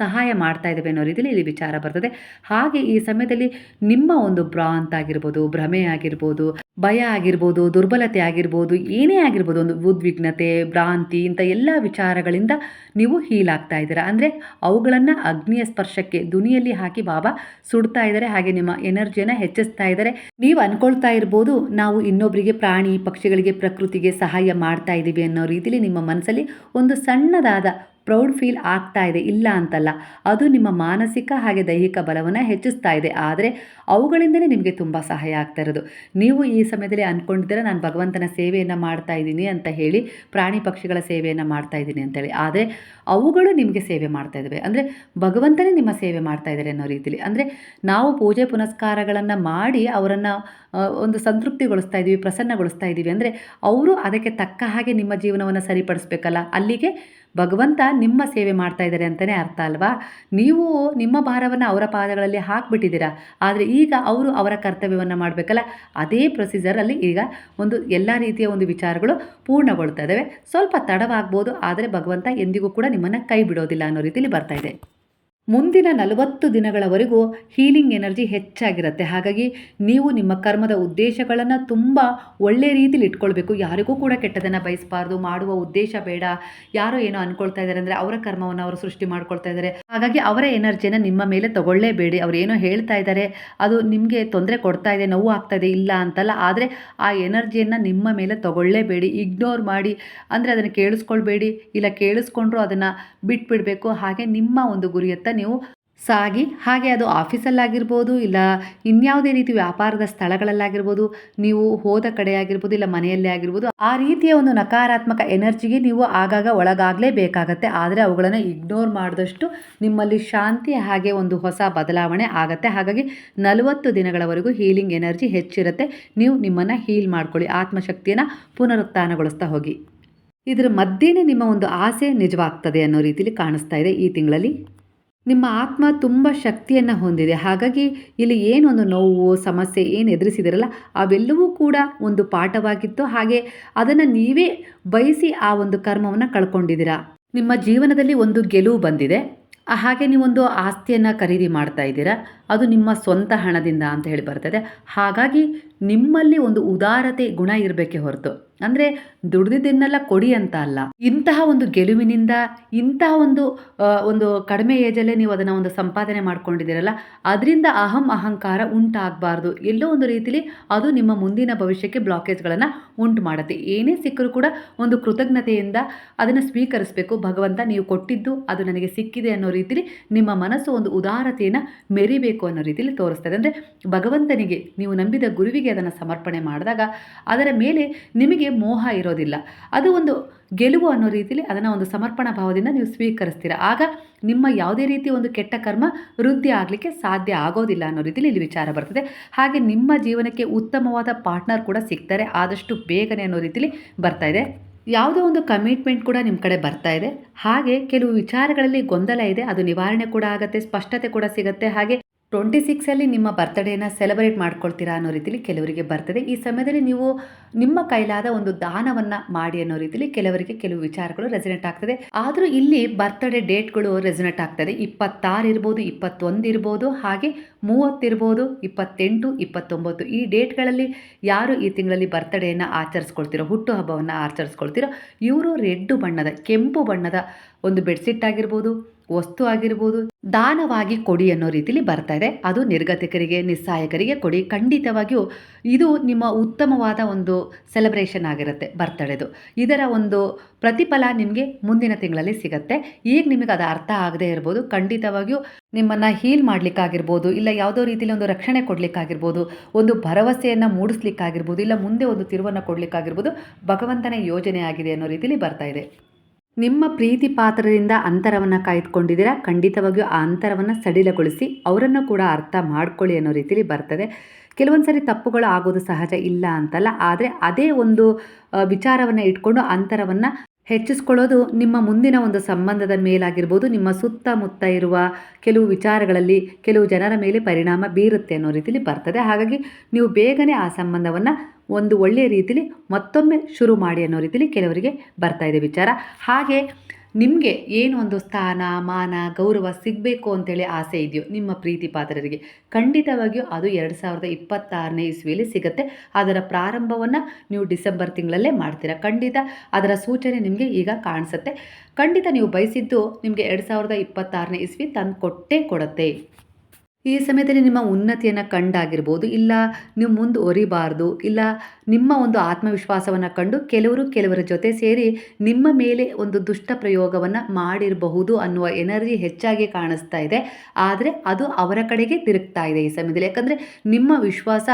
ಸಹಾಯ ಮಾಡ್ತಾ ಇದ್ದಾವೆ ಅನ್ನೋ ರೀತಿಯಲ್ಲಿ ಇಲ್ಲಿ ವಿಚಾರ ಬರ್ತದೆ. ಹಾಗೆ ಈ ಸಮಯದಲ್ಲಿ ನಿಮ್ಮ ಒಂದು ಭ್ರಾಂತ್ ಆಗಿರ್ಬೋದು, ಭ್ರಮೆ ಆಗಿರ್ಬೋದು, ಭಯ ಆಗಿರ್ಬೋದು, ದುರ್ಬಲತೆ ಆಗಿರ್ಬೋದು, ಏನೇ ಆಗಿರ್ಬೋದು, ಒಂದು ಉದ್ವಿಗ್ನತೆ, ಭ್ರಾಂತಿ ಇಂಥ ಎಲ್ಲ ವಿಚಾರಗಳಿಂದ ನೀವು ಹೀಲ್ ಆಗ್ತಾ ಇದ್ದೀರಾ. ಅಂದರೆ ಅವುಗಳನ್ನು ಅಗ್ನಿಯ ಸ್ಪರ್ಶಕ್ಕೆ ದುನಿಯಲ್ಲಿ ಹಾಕಿ ಬಾಬಾ ಸುಡ್ತಾ ಇದ್ದಾರೆ, ಹಾಗೆ ನಿಮ್ಮ ಎನರ್ಜಿಯನ್ನು ಹೆಚ್ಚಿಸ್ತಾ ಇದ್ದಾರೆ. ನೀವು ಅನ್ಕೊಳ್ತಾ ಇರ್ಬೋದು ನಾವು ಇನ್ನೊಬ್ಬರಿಗೆ, ಪ್ರಾಣಿ ಪಕ್ಷಿಗಳಿಗೆ, ಪ್ರಕೃತಿಗೆ ಸಹಾಯ ಮಾಡ್ತಾ ಇದ್ದೀವಿ ಅನ್ನೋ ರೀತಿಯಲ್ಲಿ ನಿಮ್ಮ ಮನಸ್ಸಲ್ಲಿ ಒಂದು ಸಣ್ಣದಾದ ಪ್ರೌಡ್ ಫೀಲ್ ಆಗ್ತಾ ಇದೆ, ಇಲ್ಲ ಅಂತಲ್ಲ. ಅದು ನಿಮ್ಮ ಮಾನಸಿಕ ಹಾಗೆ ದೈಹಿಕ ಬಲವನ್ನು ಹೆಚ್ಚಿಸ್ತಾ ಇದೆ. ಆದರೆ ಅವುಗಳಿಂದಲೇ ನಿಮಗೆ ತುಂಬ ಸಹಾಯ ಆಗ್ತಾ ಇರೋದು. ನೀವು ಈ ಸಮಯದಲ್ಲಿ ಅಂದ್ಕೊಂಡಿದ್ದೀರ ನಾನು ಭಗವಂತನ ಸೇವೆಯನ್ನು ಮಾಡ್ತಾ ಇದ್ದೀನಿ ಅಂತ ಹೇಳಿ, ಪ್ರಾಣಿ ಪಕ್ಷಿಗಳ ಸೇವೆಯನ್ನು ಮಾಡ್ತಾ ಇದ್ದೀನಿ ಅಂತೇಳಿ. ಆದರೆ ಅವುಗಳು ನಿಮಗೆ ಸೇವೆ ಮಾಡ್ತಾ ಇದ್ದಾವೆ. ಅಂದರೆ ಭಗವಂತನೇ ನಿಮ್ಮ ಸೇವೆ ಮಾಡ್ತಾ ಇದ್ದಾರೆ ಅನ್ನೋ ರೀತಿಯಲ್ಲಿ. ಅಂದರೆ ನಾವು ಪೂಜೆ ಪುನಸ್ಕಾರಗಳನ್ನು ಮಾಡಿ ಅವರನ್ನು ಒಂದು ಸಂತೃಪ್ತಿಗೊಳಿಸ್ತಾ ಇದ್ದೀವಿ, ಪ್ರಸನ್ನಗೊಳಿಸ್ತಾ ಇದ್ದೀವಿ. ಅಂದರೆ ಅವರು ಅದಕ್ಕೆ ತಕ್ಕ ಹಾಗೆ ನಿಮ್ಮ ಜೀವನವನ್ನು ಸರಿಪಡಿಸ್ಬೇಕಲ್ಲ, ಅಲ್ಲಿಗೆ ಭಗವಂತ ನಿಮ್ಮ ಸೇವೆ ಮಾಡ್ತಾ ಇದ್ದಾರೆ ಅಂತಲೇ ಅರ್ಥ ಅಲ್ವಾ. ನೀವು ನಿಮ್ಮ ಭಾರವನ್ನು ಅವರ ಪಾದಗಳಲ್ಲಿ ಹಾಕಿಬಿಟ್ಟಿದ್ದೀರಾ, ಆದರೆ ಈಗ ಅವರು ಅವರ ಕರ್ತವ್ಯವನ್ನು ಮಾಡಬೇಕಲ್ಲ. ಅದೇ ಪ್ರೊಸೀಜರಲ್ಲಿ ಈಗ ಒಂದು ಎಲ್ಲ ರೀತಿಯ ಒಂದು ವಿಚಾರಗಳು ಪೂರ್ಣಗೊಳ್ತಾ ಇದ್ದಾವೆ. ಸ್ವಲ್ಪ ತಡವಾಗ್ಬೋದು, ಆದರೆ ಭಗವಂತ ಎಂದಿಗೂ ಕೂಡ ನಿಮ್ಮನ್ನು ಕೈ ಬಿಡೋದಿಲ್ಲ ಅನ್ನೋ ರೀತಿಯಲ್ಲಿ ಬರ್ತಾ ಇದೆ. ಮುಂದಿನ 40 ದಿನಗಳವರೆಗೂ ಹೀಲಿಂಗ್ ಎನರ್ಜಿ ಹೆಚ್ಚಾಗಿರುತ್ತೆ. ಹಾಗಾಗಿ ನೀವು ನಿಮ್ಮ ಕರ್ಮದ ಉದ್ದೇಶಗಳನ್ನು ತುಂಬ ಒಳ್ಳೆಯ ರೀತಿಲಿ ಇಟ್ಕೊಳ್ಬೇಕು. ಯಾರಿಗೂ ಕೂಡ ಕೆಟ್ಟದನ್ನು ಬಯಸಬಾರ್ದು, ಮಾಡುವ ಉದ್ದೇಶ ಬೇಡ. ಯಾರೋ ಏನೋ ಅಂದ್ಕೊಳ್ತಾ ಇದ್ದಾರೆ ಅಂದರೆ ಅವರ ಕರ್ಮವನ್ನು ಅವರು ಸೃಷ್ಟಿ ಮಾಡ್ಕೊಳ್ತಾ ಇದ್ದಾರೆ. ಹಾಗಾಗಿ ಅವರ ಎನರ್ಜಿಯನ್ನು ನಿಮ್ಮ ಮೇಲೆ ತಗೊಳ್ಳೇಬೇಡಿ. ಅವ್ರು ಏನೋ ಹೇಳ್ತಾ ಇದ್ದಾರೆ, ಅದು ನಿಮಗೆ ತೊಂದರೆ ಕೊಡ್ತಾ ಇದೆ, ನೋವು ಆಗ್ತಾ ಇದೆ, ಇಲ್ಲ ಅಂತಲ್ಲ. ಆದರೆ ಆ ಎನರ್ಜಿಯನ್ನು ನಿಮ್ಮ ಮೇಲೆ ತಗೊಳ್ಳೇಬೇಡಿ, ಇಗ್ನೋರ್ ಮಾಡಿ. ಅಂದರೆ ಅದನ್ನು ಕೇಳಿಸ್ಕೊಳ್ಬೇಡಿ, ಇಲ್ಲ ಕೇಳಿಸ್ಕೊಂಡ್ರೂ ಅದನ್ನು ಬಿಟ್ಬಿಡಬೇಕು. ಹಾಗೆ ನಿಮ್ಮ ಒಂದು ಗುರಿಯತ್ತ ನೀವು ಸಾಗಿ ಹಾಗೆ ಅದು ಆಫೀಸಲ್ಲಾಗಿರ್ಬೋದು, ಇಲ್ಲ ಇನ್ಯಾವುದೇ ರೀತಿ ವ್ಯಾಪಾರದ ಸ್ಥಳಗಳಲ್ಲಾಗಿರ್ಬೋದು, ನೀವು ಹೋದ ಕಡೆ ಆಗಿರ್ಬೋದು, ಇಲ್ಲ ಮನೆಯಲ್ಲೇ ಆಗಿರ್ಬೋದು, ಆ ರೀತಿಯ ಒಂದು ನಕಾರಾತ್ಮಕ ಎನರ್ಜಿಗೆ ನೀವು ಆಗಾಗ ಒಳಗಾಗಲೇಬೇಕಾಗತ್ತೆ. ಆದರೆ ಅವುಗಳನ್ನು ಇಗ್ನೋರ್ ಮಾಡಿದಷ್ಟು ನಿಮ್ಮಲ್ಲಿ ಶಾಂತಿ ಹಾಗೆ ಒಂದು ಹೊಸ ಬದಲಾವಣೆ ಆಗತ್ತೆ. ಹಾಗಾಗಿ 40 ದಿನಗಳವರೆಗೂ ಹೀಲಿಂಗ್ ಎನರ್ಜಿ ಹೆಚ್ಚಿರುತ್ತೆ. ನೀವು ನಿಮ್ಮನ್ನು ಹೀಲ್ ಮಾಡ್ಕೊಳ್ಳಿ, ಆತ್ಮಶಕ್ತಿಯನ್ನು ಪುನರುತ್ಥಾನಗೊಳಿಸ್ತಾ ಹೋಗಿ. ಇದರ ಮಧ್ಯೆನೇ ನಿಮ್ಮ ಒಂದು ಆಸೆ ನಿಜವಾಗ್ತದೆ ಅನ್ನೋ ರೀತಿಯಲ್ಲಿ ಕಾಣಿಸ್ತಾ ಇದೆ ಈ ತಿಂಗಳಲ್ಲಿ. ನಿಮ್ಮ ಆತ್ಮ ತುಂಬ ಶಕ್ತಿಯನ್ನು ಹೊಂದಿದೆ. ಹಾಗಾಗಿ ಇಲ್ಲಿ ಏನೊಂದು ನೋವು, ಸಮಸ್ಯೆ ಏನು ಎದುರಿಸಿದಿರಲ್ಲ, ಅವೆಲ್ಲವೂ ಕೂಡ ಒಂದು ಪಾಠವಾಗಿತ್ತು. ಹಾಗೆ ಅದನ್ನು ನೀವೇ ಬಯಸಿ ಆ ಒಂದು ಕರ್ಮವನ್ನು ಕಳ್ಕೊಂಡಿದ್ದೀರಾ. ನಿಮ್ಮ ಜೀವನದಲ್ಲಿ ಒಂದು ಗೆಲುವು ಬಂದಿದೆ. ಹಾಗೆ ನೀವೊಂದು ಆಸ್ತಿಯನ್ನು ಖರೀದಿ ಮಾಡ್ತಾ ಇದ್ದೀರಾ. ಅದು ನಿಮ್ಮ ಸ್ವಂತ ಹಣದಿಂದ ಅಂತ ಹೇಳಿ ಬರ್ತದೆ. ಹಾಗಾಗಿ ನಿಮ್ಮಲ್ಲಿ ಒಂದು ಉದಾರತೆ ಗುಣ ಇರಬೇಕೇ ಹೊರತು, ಅಂದರೆ ದುಡ್ದಿದ್ದನ್ನೆಲ್ಲ ಕೊಡಿ ಅಂತ ಅಲ್ಲ. ಇಂತಹ ಒಂದು ಗೆಲುವಿನಿಂದ, ಇಂತಹ ಒಂದು ಕಡಿಮೆ ಏಜಲ್ಲೇ ನೀವು ಅದನ್ನು ಒಂದು ಸಂಪಾದನೆ ಮಾಡ್ಕೊಂಡಿದ್ದೀರಲ್ಲ, ಅದರಿಂದ ಅಹಂಕಾರ ಉಂಟಾಗಬಾರ್ದು. ಎಲ್ಲೋ ಒಂದು ರೀತಿಲಿ ಅದು ನಿಮ್ಮ ಮುಂದಿನ ಭವಿಷ್ಯಕ್ಕೆ ಬ್ಲಾಕೇಜ್ಗಳನ್ನು ಉಂಟು ಮಾಡುತ್ತೆ. ಏನೇ ಸಿಕ್ಕರೂ ಕೂಡ ಒಂದು ಕೃತಜ್ಞತೆಯಿಂದ ಅದನ್ನು ಸ್ವೀಕರಿಸಬೇಕು. ಭಗವಂತ ನೀವು ಕೊಟ್ಟಿದ್ದು ಅದು ನನಗೆ ಸಿಕ್ಕಿದೆ ಅನ್ನೋ ರೀತಿಲಿ ನಿಮ್ಮ ಮನಸ್ಸು ಒಂದು ಉದಾರತೆಯನ್ನು ಮೆರಿಬೇಕು ಅನ್ನೋ ರೀತಿಯಲ್ಲಿ ತೋರಿಸ್ತದೆ. ಅಂದರೆ ಭಗವಂತನಿಗೆ, ನೀವು ನಂಬಿದ ಗುರುವಿಗೆ ಅದನ್ನು ಸಮರ್ಪಣೆ ಮಾಡಿದಾಗ ಅದರ ಮೇಲೆ ನಿಮಗೆ ಮೋಹ ಇರೋದಿಲ್ಲ. ಅದು ಒಂದು ಗೆಲುವು ಅನ್ನೋ ರೀತಿಯಲ್ಲಿ ಅದನ್ನು ಒಂದು ಸಮರ್ಪಣಾ ಭಾವದಿಂದ ನೀವು ಸ್ವೀಕರಿಸ್ತೀರ. ಆಗ ನಿಮ್ಮ ಯಾವುದೇ ರೀತಿಯ ಒಂದು ಕೆಟ್ಟ ಕರ್ಮ ವೃದ್ಧಿ ಆಗಲಿಕ್ಕೆ ಸಾಧ್ಯ ಆಗೋದಿಲ್ಲ ಅನ್ನೋ ರೀತಿಯಲ್ಲಿ ಇಲ್ಲಿ ವಿಚಾರ ಬರ್ತದೆ. ಹಾಗೆ ನಿಮ್ಮ ಜೀವನಕ್ಕೆ ಉತ್ತಮವಾದ ಪಾರ್ಟ್ನರ್ ಕೂಡ ಸಿಗ್ತಾರೆ ಆದಷ್ಟು ಬೇಗನೆ ಅನ್ನೋ ರೀತಿಯಲ್ಲಿ ಬರ್ತಾ ಇದೆ. ಯಾವುದೋ ಒಂದು ಕಮಿಟ್ಮೆಂಟ್ ಕೂಡ ನಿಮ್ಮ ಕಡೆ ಬರ್ತಾ ಇದೆ. ಹಾಗೆ ಕೆಲವು ವಿಚಾರಗಳಲ್ಲಿ ಗೊಂದಲ ಇದೆ, ಅದು ನಿವಾರಣೆ ಕೂಡ ಆಗುತ್ತೆ, ಸ್ಪಷ್ಟತೆ ಕೂಡ ಸಿಗುತ್ತೆ. ಹಾಗೆ 26 ನಿಮ್ಮ ಬರ್ತ್ಡೇನ ಸೆಲೆಬ್ರೇಟ್ ಮಾಡ್ಕೊಳ್ತೀರಾ ಅನ್ನೋ ರೀತಿಯಲ್ಲಿ ಕೆಲವರಿಗೆ ಬರ್ತದೆ. ಈ ಸಮಯದಲ್ಲಿ ನೀವು ನಿಮ್ಮ ಕೈಲಾದ ಒಂದು ದಾನವನ್ನು ಮಾಡಿ ಅನ್ನೋ ರೀತಿಯಲ್ಲಿ ಕೆಲವರಿಗೆ ಕೆಲವು ವಿಚಾರಗಳು ರೆಸನೇಟ್ ಆಗ್ತದೆ. ಆದರೂ ಇಲ್ಲಿ ಬರ್ತ್ಡೇ ಡೇಟ್ಗಳು ರೆಸನೇಟ್ ಆಗ್ತದೆ. 26 ಇರ್ಬೋದು, 21 ಇರ್ಬೋದು, ಹಾಗೆ 30 ಇರ್ಬೋದು, 28, 29 ಈ ಡೇಟ್ಗಳಲ್ಲಿ ಯಾರು ಈ ತಿಂಗಳಲ್ಲಿ ಬರ್ತ್ಡೇಯನ್ನು ಆಚರಿಸ್ಕೊಳ್ತಿರೋ, ಹುಟ್ಟುಹಬ್ಬವನ್ನು ಆಚರಿಸ್ಕೊಳ್ತಿರೋ, ಇವರು ರೆಡ್ ಬಣ್ಣದ, ಕೆಂಪು ಬಣ್ಣದ ಒಂದು ಬೆಡ್ಶೀಟ್ ಆಗಿರ್ಬೋದು, ವಸ್ತು ಆಗಿರ್ಬೋದು, ದಾನವಾಗಿ ಕೊಡಿ ಅನ್ನೋ ರೀತಿಲಿ ಬರ್ತಾ ಇದೆ. ಅದು ನಿರ್ಗತಿಕರಿಗೆ, ನಿಸ್ಸಹಾಯಕರಿಗೆ ಕೊಡಿ. ಖಂಡಿತವಾಗಿಯೂ ಇದು ನಿಮ್ಮ ಉತ್ತಮವಾದ ಒಂದು ಸೆಲೆಬ್ರೇಷನ್ ಆಗಿರುತ್ತೆ ಬರ್ತ್ಡೇದು. ಇದರ ಒಂದು ಪ್ರತಿಫಲ ನಿಮಗೆ ಮುಂದಿನ ತಿಂಗಳಲ್ಲಿ ಸಿಗುತ್ತೆ. ಈಗ ನಿಮಗೆ ಅದು ಅರ್ಥ ಆಗದೆ ಇರ್ಬೋದು. ಖಂಡಿತವಾಗಿಯೂ ನಿಮ್ಮನ್ನು ಹೀಲ್ ಮಾಡಲಿಕ್ಕಾಗಿರ್ಬೋದು, ಇಲ್ಲ ಯಾವುದೋ ರೀತಿಯಲ್ಲಿ ಒಂದು ರಕ್ಷಣೆ ಕೊಡಲಿಕ್ಕಾಗಿರ್ಬೋದು, ಒಂದು ಭರವಸೆಯನ್ನು ಮೂಡಿಸ್ಲಿಕ್ಕಾಗಿರ್ಬೋದು, ಇಲ್ಲ ಮುಂದೆ ಒಂದು ತಿರುವನ್ನು ಕೊಡಲಿಕ್ಕಾಗಿರ್ಬೋದು, ಭಗವಂತನ ಯೋಜನೆ ಆಗಿದೆ ಅನ್ನೋ ರೀತಿಯಲ್ಲಿ ಬರ್ತಾ ಇದೆ. ನಿಮ್ಮ ಪ್ರೀತಿ ಪಾತ್ರದಿಂದ ಅಂತರವನ್ನು ಕಾಯ್ದುಕೊಂಡಿದ್ದೀರಾ. ಖಂಡಿತವಾಗಿಯೂ ಆ ಅಂತರವನ್ನು ಸಡಿಲಗೊಳಿಸಿ ಅವರನ್ನು ಕೂಡ ಅರ್ಥ ಮಾಡ್ಕೊಳ್ಳಿ ಅನ್ನೋ ರೀತಿಯಲ್ಲಿ ಬರ್ತದೆ. ಕೆಲವೊಂದು ಸರಿ ತಪ್ಪುಗಳು ಆಗೋದು ಸಹಜ, ಇಲ್ಲ ಅಂತಲ್ಲ. ಆದರೆ ಅದೇ ಒಂದು ವಿಚಾರವನ್ನು ಇಟ್ಕೊಂಡು ಅಂತರವನ್ನು ಹೆಚ್ಚಿಸ್ಕೊಳ್ಳೋದು ನಿಮ್ಮ ಮುಂದಿನ ಒಂದು ಸಂಬಂಧದ ಮೇಲಾಗಿರ್ಬೋದು, ನಿಮ್ಮ ಸುತ್ತಮುತ್ತ ಇರುವ ಕೆಲವು ವಿಚಾರಗಳಲ್ಲಿ ಕೆಲವು ಜನರ ಮೇಲೆ ಪರಿಣಾಮ ಬೀರುತ್ತೆ ಅನ್ನೋ ರೀತಿಯಲ್ಲಿ ಬರ್ತದೆ. ಹಾಗಾಗಿ ನೀವು ಬೇಗನೆ ಆ ಸಂಬಂಧವನ್ನು ಒಂದು ಒಳ್ಳೆಯ ರೀತಿಲಿ ಮತ್ತೊಮ್ಮೆ ಶುರು ಮಾಡಿ ಅನ್ನೋ ರೀತಿಲಿ ಕೆಲವರಿಗೆ ಬರ್ತಾ ಇದೆ ವಿಚಾರ. ಹಾಗೆ ನಿಮಗೆ ಏನು ಒಂದು ಸ್ಥಾನ, ಮಾನ, ಗೌರವ ಸಿಗಬೇಕು ಅಂತೇಳಿ ಆಸೆ ಇದೆಯೋ ನಿಮ್ಮ ಪ್ರೀತಿ ಪಾತ್ರರಿಗೆ, ಖಂಡಿತವಾಗಿಯೂ ಅದು 2026ನೇ ಇಸ್ವಿಯಲ್ಲಿ ಸಿಗುತ್ತೆ. ಅದರ ಪ್ರಾರಂಭವನ್ನು ನೀವು ಡಿಸೆಂಬರ್ ತಿಂಗಳಲ್ಲೇ ಮಾಡ್ತೀರಾ. ಖಂಡಿತ ಅದರ ಸೂಚನೆ ನಿಮಗೆ ಈಗ ಕಾಣಿಸುತ್ತೆ. ಖಂಡಿತ ನೀವು ಬಯಸಿದ್ದು ನಿಮಗೆ 2026ನೇ ಇಸ್ವಿ ತಂದು ಕೊಟ್ಟೇ ಕೊಡುತ್ತೆ. ಈ ಸಮಯದಲ್ಲಿ ನಿಮ್ಮ ಉನ್ನತಿಯನ್ನು ಕಂಡಾಗಿರ್ಬೋದು, ಇಲ್ಲ ನೀವು ಮುಂದುವರಿಬಾರ್ದು, ಇಲ್ಲ ನಿಮ್ಮ ಒಂದು ಆತ್ಮವಿಶ್ವಾಸವನ್ನು ಕಂಡು ಕೆಲವರ ಜೊತೆ ಸೇರಿ ನಿಮ್ಮ ಮೇಲೆ ಒಂದು ದುಷ್ಟ ಪ್ರಯೋಗವನ್ನು ಮಾಡಿರಬಹುದು ಅನ್ನುವ ಎನರ್ಜಿ ಹೆಚ್ಚಾಗಿ ಕಾಣಿಸ್ತಾ ಇದೆ. ಆದರೆ ಅದು ಅವರ ಕಡೆಗೆ ತಿರುಗ್ತಾ ಇದೆ ಈ ಸಮಯದಲ್ಲಿ. ಯಾಕಂದರೆ ನಿಮ್ಮ ವಿಶ್ವಾಸ,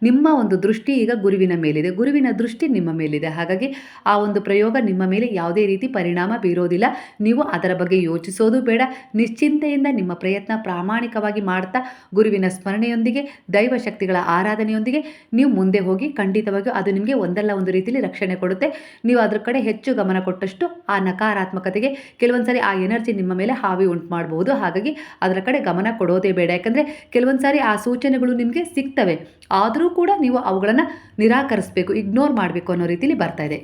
ನಿಮ್ಮ ಒಂದು ದೃಷ್ಟಿ ಈಗ ಗುರುವಿನ ಮೇಲಿದೆ, ಗುರುವಿನ ದೃಷ್ಟಿ ನಿಮ್ಮ ಮೇಲಿದೆ. ಹಾಗಾಗಿ ಆ ಒಂದು ಪ್ರಯೋಗ ನಿಮ್ಮ ಮೇಲೆ ಯಾವುದೇ ರೀತಿ ಪರಿಣಾಮ ಬೀರೋದಿಲ್ಲ. ನೀವು ಅದರ ಬಗ್ಗೆ ಯೋಚಿಸೋದು ಬೇಡ. ನಿಶ್ಚಿಂತೆಯಿಂದ ನಿಮ್ಮ ಪ್ರಯತ್ನ ಪ್ರಾಮಾಣಿಕವಾಗಿ ಮಾಡ್ತಾ ಗುರುವಿನ ಸ್ಮರಣೆಯೊಂದಿಗೆ, ದೈವ ಶಕ್ತಿಗಳ ಆರಾಧನೆಯೊಂದಿಗೆ ನೀವು ಮುಂದೆ ಹೋಗಿ. ಖಂಡಿತವಾಗಿಯೂ ಅದು ನಿಮಗೆ ಒಂದಲ್ಲ ಒಂದು ರೀತಿಯಲ್ಲಿ ರಕ್ಷಣೆ ಕೊಡುತ್ತೆ. ನೀವು ಅದ್ರ ಕಡೆ ಹೆಚ್ಚು ಗಮನ ಕೊಟ್ಟಷ್ಟು ಆ ನಕಾರಾತ್ಮಕತೆಗೆ ಕೆಲವೊಂದು ಸಾರಿ ಆ ಎನರ್ಜಿ ನಿಮ್ಮ ಮೇಲೆ ಹಾವಿ ಉಂಟು ಮಾಡಬಹುದು. ಹಾಗಾಗಿ ಅದರ ಕಡೆ ಗಮನ ಕೊಡೋದೇ ಬೇಡ. ಯಾಕಂದರೆ ಕೆಲವೊಂದು ಸಾರಿ ಆ ಸೂಚನೆಗಳು ನಿಮಗೆ ಸಿಗ್ತವೆ, ಆದರೂ ಕೂಡ ನೀವು ಅವುಗಳನ್ನು ನಿರಾಕರಿಸಬೇಕು, ಇಗ್ನೋರ್ ಮಾಡಬೇಕು ಅನ್ನೋ ರೀತಿಯಲ್ಲಿ ಬರ್ತಾ ಇದೆ.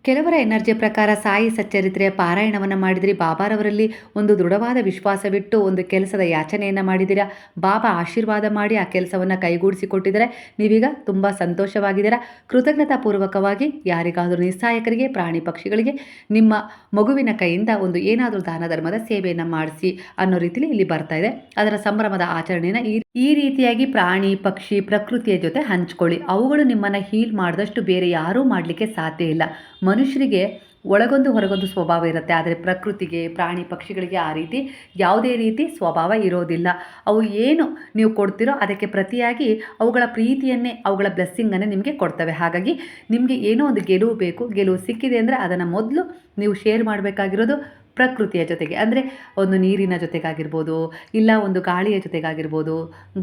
ಕೆಲವರ ಎನರ್ಜಿ ಪ್ರಕಾರ ಸಾಯಿ ಸಚ್ಚರಿತ್ರೆಯ ಪಾರಾಯಣವನ್ನು ಮಾಡಿದಿರಿ, ಬಾಬಾರವರಲ್ಲಿ ಒಂದು ದೃಢವಾದ ವಿಶ್ವಾಸವಿಟ್ಟು ಒಂದು ಕೆಲಸದ ಯಾಚನೆಯನ್ನು ಮಾಡಿದ್ದೀರಾ, ಬಾಬಾ ಆಶೀರ್ವಾದ ಮಾಡಿ ಆ ಕೆಲಸವನ್ನು ಕೈಗೂಡಿಸಿಕೊಟ್ಟಿದ್ದಾರೆ. ನೀವೀಗ ತುಂಬ ಸಂತೋಷವಾಗಿದ್ದೀರಾ. ಕೃತಜ್ಞತಾಪೂರ್ವಕವಾಗಿ ಯಾರಿಗಾದರೂ ನಿಸ್ಸಹಾಯಕರಿಗೆ, ಪ್ರಾಣಿ ಪಕ್ಷಿಗಳಿಗೆ ನಿಮ್ಮ ಮಗುವಿನ ಕೈಯಿಂದ ಒಂದು ಏನಾದರೂ ದಾನ ಧರ್ಮದ ಸೇವೆಯನ್ನು ಮಾಡಿಸಿ ಅನ್ನೋ ರೀತಿಯಲ್ಲಿ ಇಲ್ಲಿ ಬರ್ತಾ ಇದೆ. ಅದರ ಸಂಭ್ರಮದ ಆಚರಣೆಯನ್ನು ಈ ರೀತಿಯಾಗಿ ಪ್ರಾಣಿ, ಪಕ್ಷಿ, ಪ್ರಕೃತಿಯ ಜೊತೆ ಹಂಚ್ಕೊಳ್ಳಿ. ಅವುಗಳು ನಿಮ್ಮನ್ನು ಹೀಲ್ ಮಾಡಿದಷ್ಟು ಬೇರೆ ಯಾರೂ ಮಾಡಲಿಕ್ಕೆ ಸಾಧ್ಯ ಇಲ್ಲ. ಮನುಷ್ಯರಿಗೆ ಒಳಗೊಂದು ಹೊರಗೊಂದು ಸ್ವಭಾವ ಇರುತ್ತೆ. ಆದರೆ ಪ್ರಕೃತಿಗೆ, ಪ್ರಾಣಿ ಪಕ್ಷಿಗಳಿಗೆ ಆ ರೀತಿ ಯಾವುದೇ ರೀತಿ ಸ್ವಭಾವ ಇರೋದಿಲ್ಲ. ಅವು ಏನು ನೀವು ಕೊಡ್ತೀರೋ ಅದಕ್ಕೆ ಪ್ರತಿಯಾಗಿ ಅವುಗಳ ಪ್ರೀತಿಯನ್ನೇ, ಅವುಗಳ ಬ್ಲೆಸ್ಸಿಂಗನ್ನೇ ನಿಮಗೆ ಕೊಡ್ತವೆ. ಹಾಗಾಗಿ ನಿಮಗೆ ಏನೋ ಒಂದು ಗೆಲುವು ಬೇಕು, ಗೆಲುವು ಸಿಕ್ಕಿದೆ ಅಂದರೆ ಅದನ್ನು ಮೊದಲು ನೀವು ಶೇರ್ ಮಾಡಬೇಕಾಗಿರೋದು ಪ್ರಕೃತಿಯ ಜೊತೆಗೆ. ಅಂದರೆ ಒಂದು ನೀರಿನ ಜೊತೆಗಾಗಿರ್ಬೋದು, ಇಲ್ಲ ಒಂದು ಗಾಳಿಯ ಜೊತೆಗಾಗಿರ್ಬೋದು,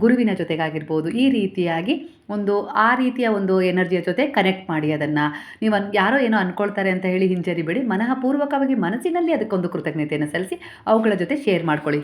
ಗುರುವಿನ ಜೊತೆಗಾಗಿರ್ಬೋದು. ಈ ರೀತಿಯಾಗಿ ಆ ರೀತಿಯ ಒಂದು ಎನರ್ಜಿಯ ಜೊತೆ ಕನೆಕ್ಟ್ ಮಾಡಿ ಅದನ್ನು. ನೀವು ಯಾರೋ ಏನೋ ಅಂದ್ಕೊಳ್ತಾರೆ ಅಂತ ಹೇಳಿ ಹಿಂಜರಿಬೇಡಿ. ಮನಃಪೂರ್ವಕವಾಗಿ ಮನಸ್ಸಿನಲ್ಲಿ ಅದಕ್ಕೊಂದು ಕೃತಜ್ಞತೆಯನ್ನು ಸಲ್ಲಿಸಿ ಅವುಗಳ ಜೊತೆ ಶೇರ್ ಮಾಡ್ಕೊಳ್ಳಿ.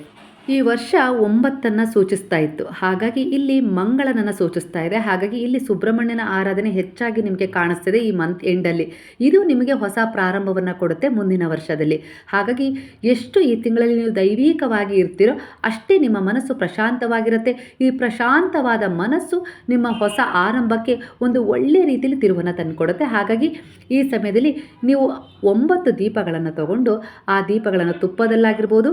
ಈ ವರ್ಷ 9 ಸೂಚಿಸ್ತಾ ಇತ್ತು. ಹಾಗಾಗಿ ಇಲ್ಲಿ ಮಂಗಳನನ್ನು ಸೂಚಿಸ್ತಾ ಇದೆ. ಹಾಗಾಗಿ ಇಲ್ಲಿ ಸುಬ್ರಹ್ಮಣ್ಯನ ಆರಾಧನೆ ಹೆಚ್ಚಾಗಿ ನಿಮಗೆ ಕಾಣಿಸ್ತಿದೆ ಈ ಮಂತ್ ಎಂಡಲ್ಲಿ. ಇದು ನಿಮಗೆ ಹೊಸ ಪ್ರಾರಂಭವನ್ನು ಕೊಡುತ್ತೆ ಮುಂದಿನ ವರ್ಷದಲ್ಲಿ. ಹಾಗಾಗಿ ಎಷ್ಟು ಈ ತಿಂಗಳಲ್ಲಿ ನೀವು ದೈವಿಕವಾಗಿ ಇರ್ತೀರೋ ಅಷ್ಟೇ ನಿಮ್ಮ ಮನಸ್ಸು ಪ್ರಶಾಂತವಾಗಿರುತ್ತೆ. ಈ ಪ್ರಶಾಂತವಾದ ಮನಸ್ಸು ನಿಮ್ಮ ಹೊಸ ಆರಂಭಕ್ಕೆ ಒಂದು ಒಳ್ಳೆಯ ರೀತಿಯಲ್ಲಿ ತಿರುವನ್ನು ತಂದುಕೊಡುತ್ತೆ. ಹಾಗಾಗಿ ಈ ಸಮಯದಲ್ಲಿ ನೀವು 9 ದೀಪಗಳನ್ನು ತಗೊಂಡು ಆ ದೀಪಗಳನ್ನು ತುಪ್ಪದಲ್ಲಾಗಿರ್ಬೋದು,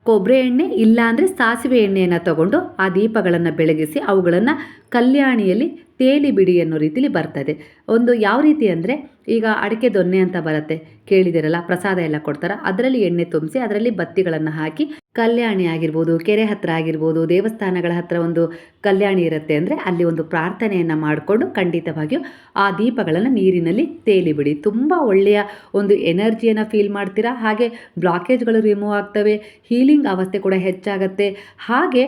ಕೊಬ್ಬರಿ ಎಣ್ಣೆ ಇಲ್ಲಾಂದರೆ ಸಾಸಿವೆ ಎಣ್ಣೆಯನ್ನು ತಗೊಂಡು ಆ ದೀಪಗಳನ್ನು ಬೆಳಗಿಸಿ ಅವುಗಳನ್ನು ಕಲ್ಯಾಣಿಯಲ್ಲಿ ತೇಲಿ ಬಿಡಿ ಅನ್ನೋ ರೀತಿಲಿ ಬರ್ತದೆ. ಒಂದು ಯಾವ ರೀತಿ ಅಂದರೆ ಈಗ ಅಡಿಕೆ ದೊನ್ನೆ ಅಂತ ಬರುತ್ತೆ, ಕೇಳಿದಿರಲ್ಲ, ಪ್ರಸಾದ ಎಲ್ಲ ಕೊಡ್ತಾರೆ. ಅದರಲ್ಲಿ ಎಣ್ಣೆ ತುಂಬಿಸಿ ಅದರಲ್ಲಿ ಬತ್ತಿಗಳನ್ನು ಹಾಕಿ ಕಲ್ಯಾಣಿ ಆಗಿರ್ಬೋದು, ಕೆರೆ ಹತ್ತಿರ ಆಗಿರ್ಬೋದು, ದೇವಸ್ಥಾನಗಳ ಹತ್ತಿರ ಒಂದು ಕಲ್ಯಾಣಿ ಇರುತ್ತೆ ಅಂದರೆ ಅಲ್ಲಿ ಒಂದು ಪ್ರಾರ್ಥನೆಯನ್ನು ಮಾಡಿಕೊಂಡು ಖಂಡಿತವಾಗಿಯೂ ಆ ದೀಪಗಳನ್ನು ನೀರಿನಲ್ಲಿ ತೇಲಿ ಬಿಡಿ. ತುಂಬ ಒಳ್ಳೆಯ ಒಂದು ಎನರ್ಜಿಯನ್ನು ಫೀಲ್ ಮಾಡ್ತೀರಾ. ಹಾಗೆ ಬ್ಲಾಕೇಜ್ಗಳು ರಿಮೂವ್ ಆಗ್ತವೆ, ಹೀಲಿಂಗ್ ಅವಸ್ಥೆ ಕೂಡ ಹೆಚ್ಚಾಗತ್ತೆ. ಹಾಗೆ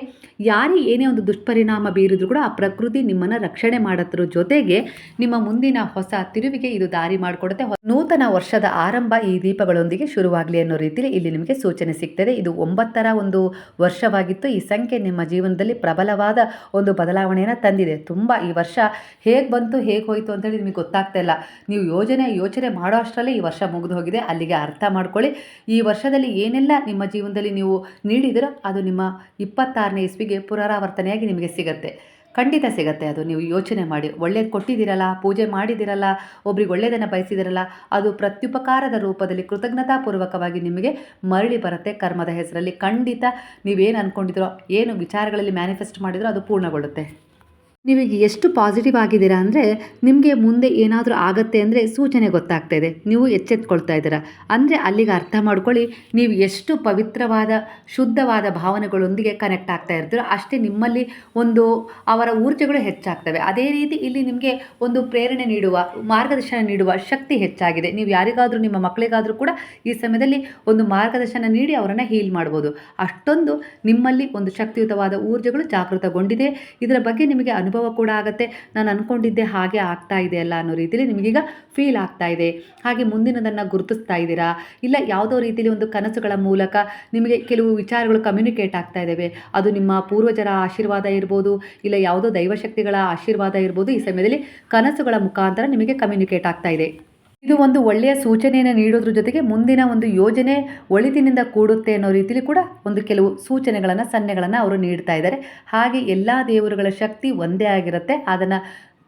ಯಾರೇ ಏನೇ ಒಂದು ದುಷ್ಪರಿಣಾಮ ಬೀರಿದ್ರು ಕೂಡ ಆ ಪ್ರಕೃತಿ ನಿಮ್ಮನ್ನು ರಕ್ಷಣೆ ಮಾಡೋದ್ರ ಜೊತೆಗೆ ನಿಮ್ಮ ಮುಂದಿನ ಹೊಸ ತಿರುವಿಗೆ ಇದು ದಾರಿ ಮಾಡಿಕೊಡುತ್ತೆ. ನೂತನ ವರ್ಷದ ಆರಂಭ ಈ ದೀಪಗಳೊಂದಿಗೆ ಶುರುವಾಗಲಿ ಅನ್ನೋ ರೀತಿಯಲ್ಲಿ ಇಲ್ಲಿ ನಿಮಗೆ ಸೂಚನೆ ಸಿಗ್ತದೆ. ಇದು 9ರ ಒಂದು ವರ್ಷವಾಗಿತ್ತು. ಈ ಸಂಖ್ಯೆ ನಿಮ್ಮ ಜೀವನದಲ್ಲಿ ಪ್ರಬಲವಾದ ಒಂದು ಬದಲಾವಣೆಯನ್ನು ತಂದಿದೆ. ತುಂಬ ಈ ವರ್ಷ ಹೇಗೆ ಬಂತು ಹೇಗೆ ಹೋಯಿತು ಅಂತೇಳಿ ನಿಮಗೆ ಗೊತ್ತಾಗ್ತಾ ಇಲ್ಲ. ನೀವು ಯೋಚನೆ ಮಾಡೋ ಅಷ್ಟರಲ್ಲೇ ಈ ವರ್ಷ ಮುಗಿದು ಹೋಗಿದೆ. ಅಲ್ಲಿಗೆ ಅರ್ಥ ಮಾಡ್ಕೊಳ್ಳಿ, ಈ ವರ್ಷದಲ್ಲಿ ಏನೆಲ್ಲ ನಿಮ್ಮ ಜೀವನದಲ್ಲಿ ನೀವು ನೀಡಿದಿರೋ ಅದು ನಿಮ್ಮ 26ನೇ ಇಸ್ವಿಗೆ ಪುನರಾವರ್ತನೆಯಾಗಿ ನಿಮಗೆ ಸಿಗುತ್ತೆ. ಖಂಡಿತ ಸಿಗುತ್ತೆ. ಅದು ನೀವು ಯೋಚನೆ ಮಾಡಿ. ಒಳ್ಳೇದು ಕೊಟ್ಟಿದ್ದೀರಲ್ಲ, ಪೂಜೆ ಮಾಡಿದಿರಲ್ಲ, ಒಬ್ರಿಗೆ ಒಳ್ಳೆಯದನ್ನು ಬಯಸಿದಿರಲ್ಲ, ಅದು ಪ್ರತ್ಯುಪಕಾರದ ರೂಪದಲ್ಲಿ ಕೃತಜ್ಞತಾಪೂರ್ವಕವಾಗಿ ನಿಮಗೆ ಮರಳಿ ಬರುತ್ತೆ ಕರ್ಮದ ಹೆಸರಲ್ಲಿ. ಖಂಡಿತ ನೀವೇನು ಅಂದ್ಕೊಂಡಿದ್ರೋ, ಏನು ವಿಚಾರಗಳಲ್ಲಿ ಮ್ಯಾನಿಫೆಸ್ಟ್ ಮಾಡಿದ್ರೋ ಅದು ಪೂರ್ಣಗೊಳ್ಳುತ್ತೆ. ನೀವೀಗ ಎಷ್ಟು ಪಾಸಿಟಿವ್ ಆಗಿದ್ದೀರಾ ಅಂದರೆ ನಿಮಗೆ ಮುಂದೆ ಏನಾದರೂ ಆಗತ್ತೆ ಅಂದರೆ ಸೂಚನೆ ಗೊತ್ತಾಗ್ತಾ ಇದೆ. ನೀವು ಎಚ್ಚೆತ್ಕೊಳ್ತಾ ಇದ್ದೀರಾ ಅಂದರೆ ಅಲ್ಲಿಗೆ ಅರ್ಥ ಮಾಡ್ಕೊಳ್ಳಿ, ನೀವು ಎಷ್ಟು ಪವಿತ್ರವಾದ ಶುದ್ಧವಾದ ಭಾವನೆಗಳೊಂದಿಗೆ ಕನೆಕ್ಟ್ ಆಗ್ತಾ ಇರ್ತೀರೋ ಅಷ್ಟೇ ನಿಮ್ಮಲ್ಲಿ ಒಂದು ಅವರ ಊರ್ಜೆಗಳು ಹೆಚ್ಚಾಗ್ತವೆ. ಅದೇ ರೀತಿ ಇಲ್ಲಿ ನಿಮಗೆ ಒಂದು ಪ್ರೇರಣೆ ನೀಡುವ, ಮಾರ್ಗದರ್ಶನ ನೀಡುವ ಶಕ್ತಿ ಹೆಚ್ಚಾಗಿದೆ. ನೀವು ಯಾರಿಗಾದರೂ, ನಿಮ್ಮ ಮಕ್ಕಳಿಗಾದರೂ ಕೂಡ ಈ ಸಮಯದಲ್ಲಿ ಒಂದು ಮಾರ್ಗದರ್ಶನ ನೀಡಿ ಅವರನ್ನು ಹೀಲ್ ಮಾಡ್ಬೋದು. ಅಷ್ಟೊಂದು ನಿಮ್ಮಲ್ಲಿ ಒಂದು ಶಕ್ತಿಯುತವಾದ ಊರ್ಜೆಗಳು ಜಾಗೃತಗೊಂಡಿದೆ. ಇದರ ಬಗ್ಗೆ ನಿಮಗೆ ಅನುಭವ ಕೂಡ ಆಗುತ್ತೆ. ನಾನು ಅಂದ್ಕೊಂಡಿದ್ದೆ ಹಾಗೆ ಆಗ್ತಾ ಇದೆ ಅಲ್ಲ ಅನ್ನೋ ರೀತಿಯಲ್ಲಿ ನಿಮಗೀಗ ಫೀಲ್ ಆಗ್ತಾ ಇದೆ. ಹಾಗೆ ಮುಂದಿನದನ್ನು ಗುರುತಿಸ್ತಾ ಇದ್ದೀರಾ, ಇಲ್ಲ ಯಾವುದೋ ರೀತಿಯಲ್ಲಿ ಒಂದು ಕನಸುಗಳ ಮೂಲಕ ನಿಮಗೆ ಕೆಲವು ವಿಚಾರಗಳು ಕಮ್ಯುನಿಕೇಟ್ ಆಗ್ತಾ ಇದ್ದಾವೆ. ಅದು ನಿಮ್ಮ ಪೂರ್ವಜರ ಆಶೀರ್ವಾದ ಇರ್ಬೋದು, ಇಲ್ಲ ಯಾವುದೋ ದೈವಶಕ್ತಿಗಳ ಆಶೀರ್ವಾದ ಇರ್ಬೋದು. ಈ ಸಮಯದಲ್ಲಿ ಕನಸುಗಳ ಮುಖಾಂತರ ನಿಮಗೆ ಕಮ್ಯುನಿಕೇಟ್ ಆಗ್ತಾ ಇದೆ. ಇದು ಒಂದು ಒಳ್ಳೆಯ ಸೂಚನೆಯನ್ನು ನೀಡೋದ್ರ ಜೊತೆಗೆ ಮುಂದಿನ ಒಂದು ಯೋಜನೆ ಒಳಿತಿನಿಂದ ಕೂಡುತ್ತೆ ಅನ್ನೋ ರೀತಿಯಲ್ಲಿ ಕೂಡ ಒಂದು ಕೆಲವು ಸೂಚನೆಗಳನ್ನು, ಸನ್ನೆಗಳನ್ನು ಅವರು ನೀಡ್ತಾ ಇದ್ದಾರೆ. ಹಾಗೆ ಎಲ್ಲ ದೇವರುಗಳ ಶಕ್ತಿ ಒಂದೇ ಆಗಿರುತ್ತೆ. ಅದನ್ನು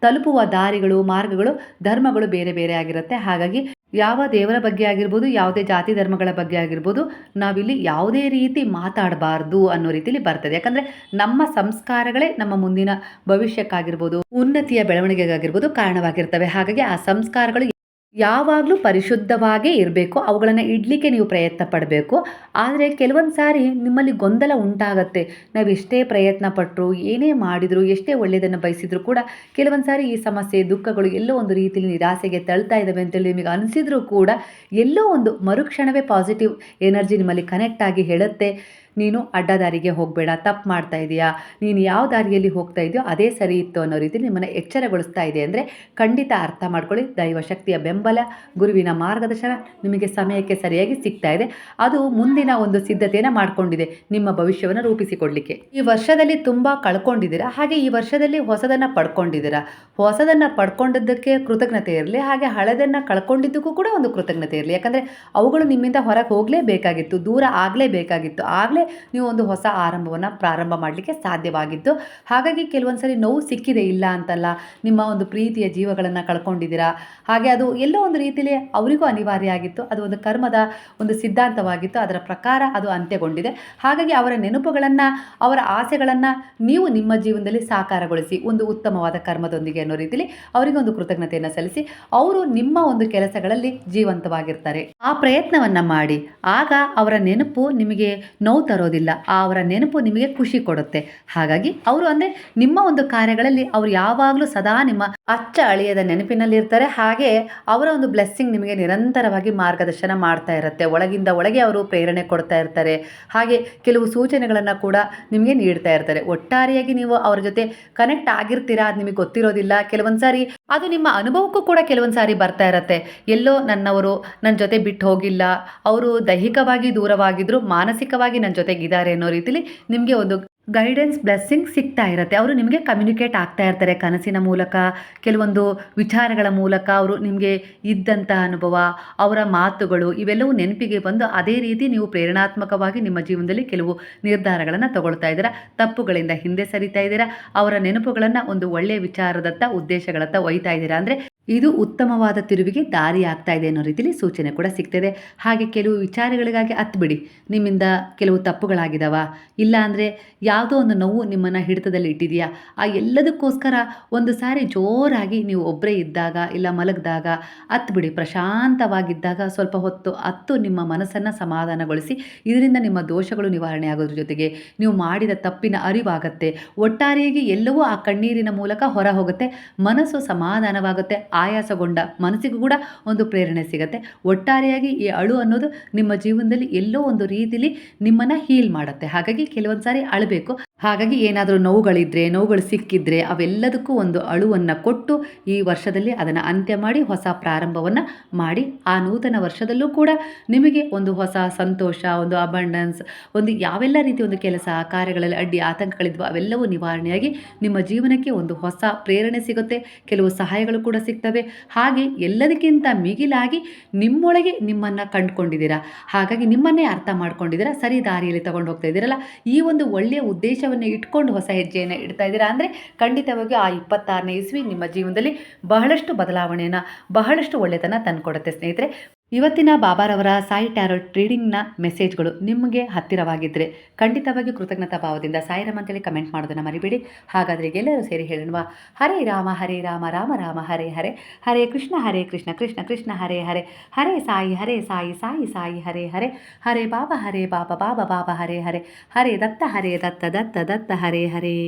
ತಲುಪುವ ದಾರಿಗಳು, ಮಾರ್ಗಗಳು, ಧರ್ಮಗಳು ಬೇರೆ ಬೇರೆ ಆಗಿರುತ್ತೆ. ಹಾಗಾಗಿ ಯಾವ ದೇವರ ಬಗ್ಗೆ ಆಗಿರ್ಬೋದು, ಯಾವುದೇ ಜಾತಿ ಧರ್ಮಗಳ ಬಗ್ಗೆ ಆಗಿರ್ಬೋದು, ನಾವಿಲ್ಲಿ ಯಾವುದೇ ರೀತಿ ಮಾತಾಡಬಾರ್ದು ಅನ್ನೋ ರೀತಿಯಲ್ಲಿ ಬರ್ತದೆ. ಯಾಕಂದರೆ ನಮ್ಮ ಸಂಸ್ಕಾರಗಳೇ ನಮ್ಮ ಮುಂದಿನ ಭವಿಷ್ಯಕ್ಕಾಗಿರ್ಬೋದು, ಉನ್ನತಿಯ ಬೆಳವಣಿಗೆಗಾಗಿರ್ಬೋದು ಕಾರಣವಾಗಿರ್ತವೆ. ಹಾಗಾಗಿ ಆ ಸಂಸ್ಕಾರಗಳು ಯಾವಾಗಲೂ ಪರಿಶುದ್ಧವಾಗೇ ಇರಬೇಕು. ಅವುಗಳನ್ನು ಇಡಲಿಕ್ಕೆ ನೀವು ಪ್ರಯತ್ನ ಪಡಬೇಕು. ಆದರೆ ಕೆಲವೊಂದು ಸಾರಿ ನಿಮ್ಮಲ್ಲಿ ಗೊಂದಲ ಉಂಟಾಗತ್ತೆ. ನಾವು ಎಷ್ಟೇ ಪ್ರಯತ್ನ ಪಟ್ಟರು, ಏನೇ ಮಾಡಿದರೂ, ಎಷ್ಟೇ ಒಳ್ಳೆಯದನ್ನು ಬಯಸಿದರೂ ಕೂಡ ಕೆಲವೊಂದು ಸಾರಿ ಈ ಸಮಸ್ಯೆ, ದುಃಖಗಳು ಎಲ್ಲೋ ಒಂದು ರೀತಿಯಲ್ಲಿ ನಿರಾಸೆಗೆ ತಳ್ತಾ ಇದ್ದಾವೆ ಅಂತೇಳಿ ನಿಮಗೆ ಅನಿಸಿದರೂ ಕೂಡ ಎಲ್ಲೋ ಒಂದು ಮರುಕ್ಷಣವೇ ಪಾಸಿಟಿವ್ ಎನರ್ಜಿ ನಿಮ್ಮಲ್ಲಿ ಕನೆಕ್ಟ್ ಆಗಿ ಹೇಳುತ್ತೆ, ನೀನು ಅಡ್ಡದಾರಿಗೆ ಹೋಗಬೇಡ, ತಪ್ಪು ಮಾಡ್ತಾ ಇದೆಯಾ, ನೀನು ಯಾವ ದಾರಿಯಲ್ಲಿ ಹೋಗ್ತಾ ಇದೆಯೋ ಅದೇ ಸರಿ ಇತ್ತು ಅನ್ನೋ ರೀತಿ ನಿಮ್ಮನ್ನು ಎಚ್ಚರಗೊಳಿಸ್ತಾ ಇದೆ. ಅಂದರೆ ಖಂಡಿತ ಅರ್ಥ ಮಾಡ್ಕೊಳ್ಳಿ, ದೈವಶಕ್ತಿಯ ಬೆಂಬಲ, ಗುರುವಿನ ಮಾರ್ಗದರ್ಶನ ನಿಮಗೆ ಸಮಯಕ್ಕೆ ಸರಿಯಾಗಿ ಸಿಗ್ತಾ ಇದೆ. ಅದು ಮುಂದಿನ ಒಂದು ಸಿದ್ಧತೆಯನ್ನು ಮಾಡಿಕೊಂಡಿದೆ ನಿಮ್ಮ ಭವಿಷ್ಯವನ್ನು ರೂಪಿಸಿಕೊಡಲಿಕ್ಕೆ. ಈ ವರ್ಷದಲ್ಲಿ ತುಂಬ ಕಳ್ಕೊಂಡಿದ್ದೀರಾ, ಹಾಗೆ ಈ ವರ್ಷದಲ್ಲಿ ಹೊಸದನ್ನು ಪಡ್ಕೊಂಡಿದ್ದೀರಾ. ಹೊಸದನ್ನು ಪಡ್ಕೊಂಡಿದ್ದಕ್ಕೆ ಕೃತಜ್ಞತೆ ಇರಲಿ, ಹಾಗೆ ಹಳೆದನ್ನು ಕಳ್ಕೊಂಡಿದ್ದಕ್ಕೂ ಕೂಡ ಒಂದು ಕೃತಜ್ಞತೆ ಇರಲಿ. ಯಾಕಂದರೆ ಅವುಗಳು ನಿಮ್ಮಿಂದ ಹೊರಗೆ ಹೋಗಲೇಬೇಕಾಗಿತ್ತು, ದೂರ ಆಗಲೇಬೇಕಾಗಿತ್ತು. ಆಗಲೇ ಆವಾಗಲೇ ನೀವು ಒಂದು ಹೊಸ ಆರಂಭವನ್ನು ಪ್ರಾರಂಭ ಮಾಡಲಿಕ್ಕೆ ಸಾಧ್ಯವಾಗಿತ್ತು. ಹಾಗಾಗಿ ಕೆಲವೊಂದು ಸರಿ ನೋವು ಸಿಕ್ಕಿದೆ, ಇಲ್ಲ ಅಂತಲ್ಲ. ನಿಮ್ಮ ಒಂದು ಪ್ರೀತಿಯ ಜೀವಗಳನ್ನು ಕಳ್ಕೊಂಡಿದ್ದೀರಾ. ಹಾಗೆ ಅದು ಎಲ್ಲೋ ಒಂದು ರೀತಿಯಲ್ಲಿ ಅವರಿಗೂ ಅನಿವಾರ್ಯ ಆಗಿತ್ತು. ಅದು ಒಂದು ಕರ್ಮದ ಒಂದು ಸಿದ್ಧಾಂತವಾಗಿತ್ತು. ಅದರ ಪ್ರಕಾರ ಅದು ಅಂತ್ಯಗೊಂಡಿದೆ. ಹಾಗಾಗಿ ಅವರ ನೆನಪುಗಳನ್ನು, ಅವರ ಆಸೆಗಳನ್ನು ನೀವು ನಿಮ್ಮ ಜೀವನದಲ್ಲಿ ಸಾಕಾರಗೊಳಿಸಿ ಒಂದು ಉತ್ತಮವಾದ ಕರ್ಮದೊಂದಿಗೆ ಅನ್ನೋ ರೀತಿಯಲ್ಲಿ ಅವರಿಗೆ ಒಂದು ಕೃತಜ್ಞತೆಯನ್ನು ಸಲ್ಲಿಸಿ, ಅವರು ನಿಮ್ಮ ಒಂದು ಕೆಲಸಗಳಲ್ಲಿ ಜೀವಂತವಾಗಿರ್ತಾರೆ. ಆ ಪ್ರಯತ್ನವನ್ನು ಮಾಡಿ. ಆಗ ಅವರ ನೆನಪು ನಿಮಗೆ ನೋವು ತರೋದಿಲ್ಲ, ಅವರ ನೆನಪು ನಿಮಗೆ ಖುಷಿ ಕೊಡುತ್ತೆ. ಹಾಗಾಗಿ ಅವರು ಅಂದರೆ ನಿಮ್ಮ ಒಂದು ಕಾರ್ಯಗಳಲ್ಲಿ ಅವರು ಯಾವಾಗಲೂ ಸದಾ ನಿಮ್ಮ ಅಚ್ಚ ಅಳಿಯದ ನೆನಪಿನಲ್ಲಿರ್ತಾರೆ. ಹಾಗೆ ಅವರ ಒಂದು ಬ್ಲೆಸ್ಸಿಂಗ್ ನಿಮಗೆ ನಿರಂತರವಾಗಿ ಮಾರ್ಗದರ್ಶನ ಮಾಡ್ತಾ ಇರುತ್ತೆ. ಒಳಗಿಂದ ಒಳಗೆ ಅವರು ಪ್ರೇರಣೆ ಕೊಡ್ತಾ ಇರ್ತಾರೆ. ಹಾಗೆ ಕೆಲವು ಸೂಚನೆಗಳನ್ನು ಕೂಡ ನಿಮಗೆ ನೀಡ್ತಾ ಇರ್ತಾರೆ. ಒಟ್ಟಾರೆಯಾಗಿ ನೀವು ಅವರ ಜೊತೆ ಕನೆಕ್ಟ್ ಆಗಿರ್ತೀರಾ, ಅದು ನಿಮಗೆ ಗೊತ್ತಿರೋದಿಲ್ಲ. ಕೆಲವೊಂದು ಸಾರಿ ಅದು ನಿಮ್ಮ ಅನುಭವಕ್ಕೂ ಕೂಡ ಕೆಲವೊಂದು ಸಾರಿ ಬರ್ತಾ ಇರತ್ತೆ. ಎಲ್ಲೋ ನನ್ನವರು ನನ್ನ ಜೊತೆ ಬಿಟ್ಟು ಹೋಗಿಲ್ಲ, ಅವರು ದೈಹಿಕವಾಗಿ ದೂರವಾಗಿದ್ದರೂ ಮಾನಸಿಕವಾಗಿ ನನ್ನ ಜೊತೆಗಿದ್ದಾರೆ ಅನ್ನೋ ರೀತಿಲಿ ನಿಮಗೆ ಒಂದು ಗೈಡೆನ್ಸ್, ಬ್ಲೆಸ್ಸಿಂಗ್ ಸಿಗ್ತಾ ಇರುತ್ತೆ. ಅವರು ನಿಮಗೆ ಕಮ್ಯುನಿಕೇಟ್ ಆಗ್ತಾ ಇರ್ತಾರೆ ಕನಸಿನ ಮೂಲಕ, ಕೆಲವೊಂದು ವಿಚಾರಗಳ ಮೂಲಕ. ಅವರು ನಿಮಗೆ ಇದ್ದಂಥ ಅನುಭವ, ಅವರ ಮಾತುಗಳು ಇವೆಲ್ಲವೂ ನೆನಪಿಗೆ ಬಂದು ಅದೇ ರೀತಿ ನೀವು ಪ್ರೇರಣಾತ್ಮಕವಾಗಿ ನಿಮ್ಮ ಜೀವನದಲ್ಲಿ ಕೆಲವು ನಿರ್ಧಾರಗಳನ್ನು ತಗೊಳ್ತಾ ಇದ್ದೀರಾ. ತಪ್ಪುಗಳಿಂದ ಹಿಂದೆ ಸರಿತಾ ಇದ್ದೀರಾ. ಅವರ ನೆನಪುಗಳನ್ನು ಒಂದು ಒಳ್ಳೆಯ ವಿಚಾರದತ್ತ, ಉದ್ದೇಶಗಳತ್ತ ಒಯ್ತಾ ಇದ್ದೀರಾ. ಅಂದರೆ ಇದು ಉತ್ತಮವಾದ ತಿರುವಿಗೆ ದಾರಿ ಆಗ್ತಾ ಇದೆ ಅನ್ನೋ ರೀತಿಯಲ್ಲಿ ಸೂಚನೆ ಕೂಡ ಸಿಗ್ತದೆ. ಹಾಗೆ ಕೆಲವು ವಿಚಾರಗಳಿಗಾಗಿ ಹತ್ಬಿಡಿ. ನಿಮ್ಮಿಂದ ಕೆಲವು ತಪ್ಪುಗಳಾಗಿದ್ದಾವ, ಇಲ್ಲ ಅಂದರೆ ಯಾವುದೋ ಒಂದು ನೋವು ನಿಮ್ಮನ್ನು ಹಿಡಿತದಲ್ಲಿ ಇಟ್ಟಿದೆಯಾ, ಆ ಎಲ್ಲದಕ್ಕೋಸ್ಕರ ಒಂದು ಸಾರಿ ಜೋರಾಗಿ ನೀವು ಒಬ್ಬರೇ ಇದ್ದಾಗ, ಇಲ್ಲ ಮಲಗಿದಾಗ ಹತ್ಬಿಡಿ. ಪ್ರಶಾಂತವಾಗಿದ್ದಾಗ ಸ್ವಲ್ಪ ಹೊತ್ತು ಹತ್ತು ನಿಮ್ಮ ಮನಸ್ಸನ್ನು ಸಮಾಧಾನಗೊಳಿಸಿ. ಇದರಿಂದ ನಿಮ್ಮ ದೋಷಗಳು ನಿವಾರಣೆ ಆಗೋದ್ರ ಜೊತೆಗೆ ನೀವು ಮಾಡಿದ ತಪ್ಪಿನ ಅರಿವಾಗುತ್ತೆ. ಒಟ್ಟಾರೆಯಾಗಿ ಎಲ್ಲವೂ ಆ ಕಣ್ಣೀರಿನ ಮೂಲಕ ಹೊರ ಹೋಗುತ್ತೆ. ಮನಸ್ಸು ಸಮಾಧಾನವಾಗುತ್ತೆ. ಆಯಾಸಗೊಂಡ ಮನಸ್ಸಿಗೂ ಕೂಡ ಒಂದು ಪ್ರೇರಣೆ ಸಿಗುತ್ತೆ. ಒಟ್ಟಾರೆಯಾಗಿ ಈ ಅಳು ಅನ್ನೋದು ನಿಮ್ಮ ಜೀವನದಲ್ಲಿ ಎಲ್ಲೋ ಒಂದು ರೀತಿಯಲ್ಲಿ ನಿಮ್ಮನ್ನು ಹೀಲ್ ಮಾಡುತ್ತೆ. ಹಾಗಾಗಿ ಕೆಲವೊಂದು ಸಾರಿ ಅಳಬೇಕು. ಹಾಗಾಗಿ ಏನಾದರೂ ನೋವುಗಳು ಸಿಕ್ಕಿದ್ರೆ ಅವೆಲ್ಲದಕ್ಕೂ ಒಂದು ಅಳುವನ್ನು ಕೊಟ್ಟು ಈ ವರ್ಷದಲ್ಲಿ ಅದನ್ನು ಅಂತ್ಯ ಮಾಡಿ ಹೊಸ ಪ್ರಾರಂಭವನ್ನು ಮಾಡಿ. ಆ ನೂತನ ವರ್ಷದಲ್ಲೂ ಕೂಡ ನಿಮಗೆ ಒಂದು ಹೊಸ ಸಂತೋಷ, ಒಂದು ಅಬಂಡೆನ್ಸ್, ಒಂದು ಯಾವೆಲ್ಲ ರೀತಿಯ ಒಂದು ಕೆಲಸ ಕಾರ್ಯಗಳಲ್ಲಿ ಅಡ್ಡಿ ಆತಂಕಗಳಿದ್ವು ಅವೆಲ್ಲವೂ ನಿವಾರಣೆಯಾಗಿ ನಿಮ್ಮ ಜೀವನಕ್ಕೆ ಒಂದು ಹೊಸ ಪ್ರೇರಣೆ ಸಿಗುತ್ತೆ. ಕೆಲವು ಸಹಾಯಗಳು ಕೂಡ ಸಿಗ್ತವೆ. ಹಾಗೆ ಎಲ್ಲದಕ್ಕಿಂತ ಮಿಗಿಲಾಗಿ ನಿಮ್ಮೊಳಗೆ ನಿಮ್ಮನ್ನು ಕಂಡುಕೊಂಡಿದ್ದೀರಾ. ಹಾಗಾಗಿ ನಿಮ್ಮನ್ನೇ ಅರ್ಥ ಮಾಡ್ಕೊಂಡಿದ್ದೀರಾ, ಸರಿ ದಾರಿಯಲ್ಲಿ ತಗೊಂಡು ಹೋಗ್ತಾ ಇದ್ದೀರಲ್ಲ, ಈ ಒಂದು ಒಳ್ಳೆಯ ಉದ್ದೇಶವನ್ನು ಇಟ್ಕೊಂಡು ಹೊಸ ಹೆಜ್ಜೆಯನ್ನು ಇಡ್ತಾ ಇದ್ದೀರಾ. ಅಂದರೆ ಖಂಡಿತವಾಗಿ ಆ 26ನೇ ಇಸ್ವಿ ನಿಮ್ಮ ಜೀವನದಲ್ಲಿ ಬಹಳಷ್ಟು ಬದಲಾವಣೆಯನ್ನು, ಬಹಳಷ್ಟು ಒಳ್ಳೆತನ ತಂದುಕೊಡುತ್ತೆ ಸ್ನೇಹಿತರೆ. ಇವತ್ತಿನ ಬಾಬಾರವರ ಸಾಯಿ ಟ್ಯಾರೋಟ್ ರೀಡಿಂಗ್ನ ಮೆಸೇಜ್ಗಳು ನಿಮಗೆ ಹತ್ತಿರವಾಗಿದ್ದರೆ ಖಂಡಿತವಾಗಿ ಕೃತಜ್ಞತಾ ಭಾವದಿಂದ ಸಾಯಿರಾಮ್ ಅಂತೇಳಿ ಕಮೆಂಟ್ ಮಾಡೋದನ್ನು ಮರಿಬೇಡಿ. ಹಾಗಾದರೆ ಎಲ್ಲರೂ ಸೇರಿ ಹೇಳೋಣ, ಹರೇ ರಾಮ ರಾಮ ರಾಮ ಹರೇ ಹರೇ, ಹರೇ ಕೃಷ್ಣ ಕೃಷ್ಣ ಕೃಷ್ಣ ಹರೇ ಹರೇ, ಹರೇ ಸಾಯಿ ಸಾಯಿ ಹರೇ ಹರೇ, ಹರೇ ಬಾಬಾ ಬಾಬಾ ಬಾಬಾ ಹರೇ ಹರೇ, ಹರೇ ದತ್ತ ದತ್ತ ಹರೇ ಹರೇ.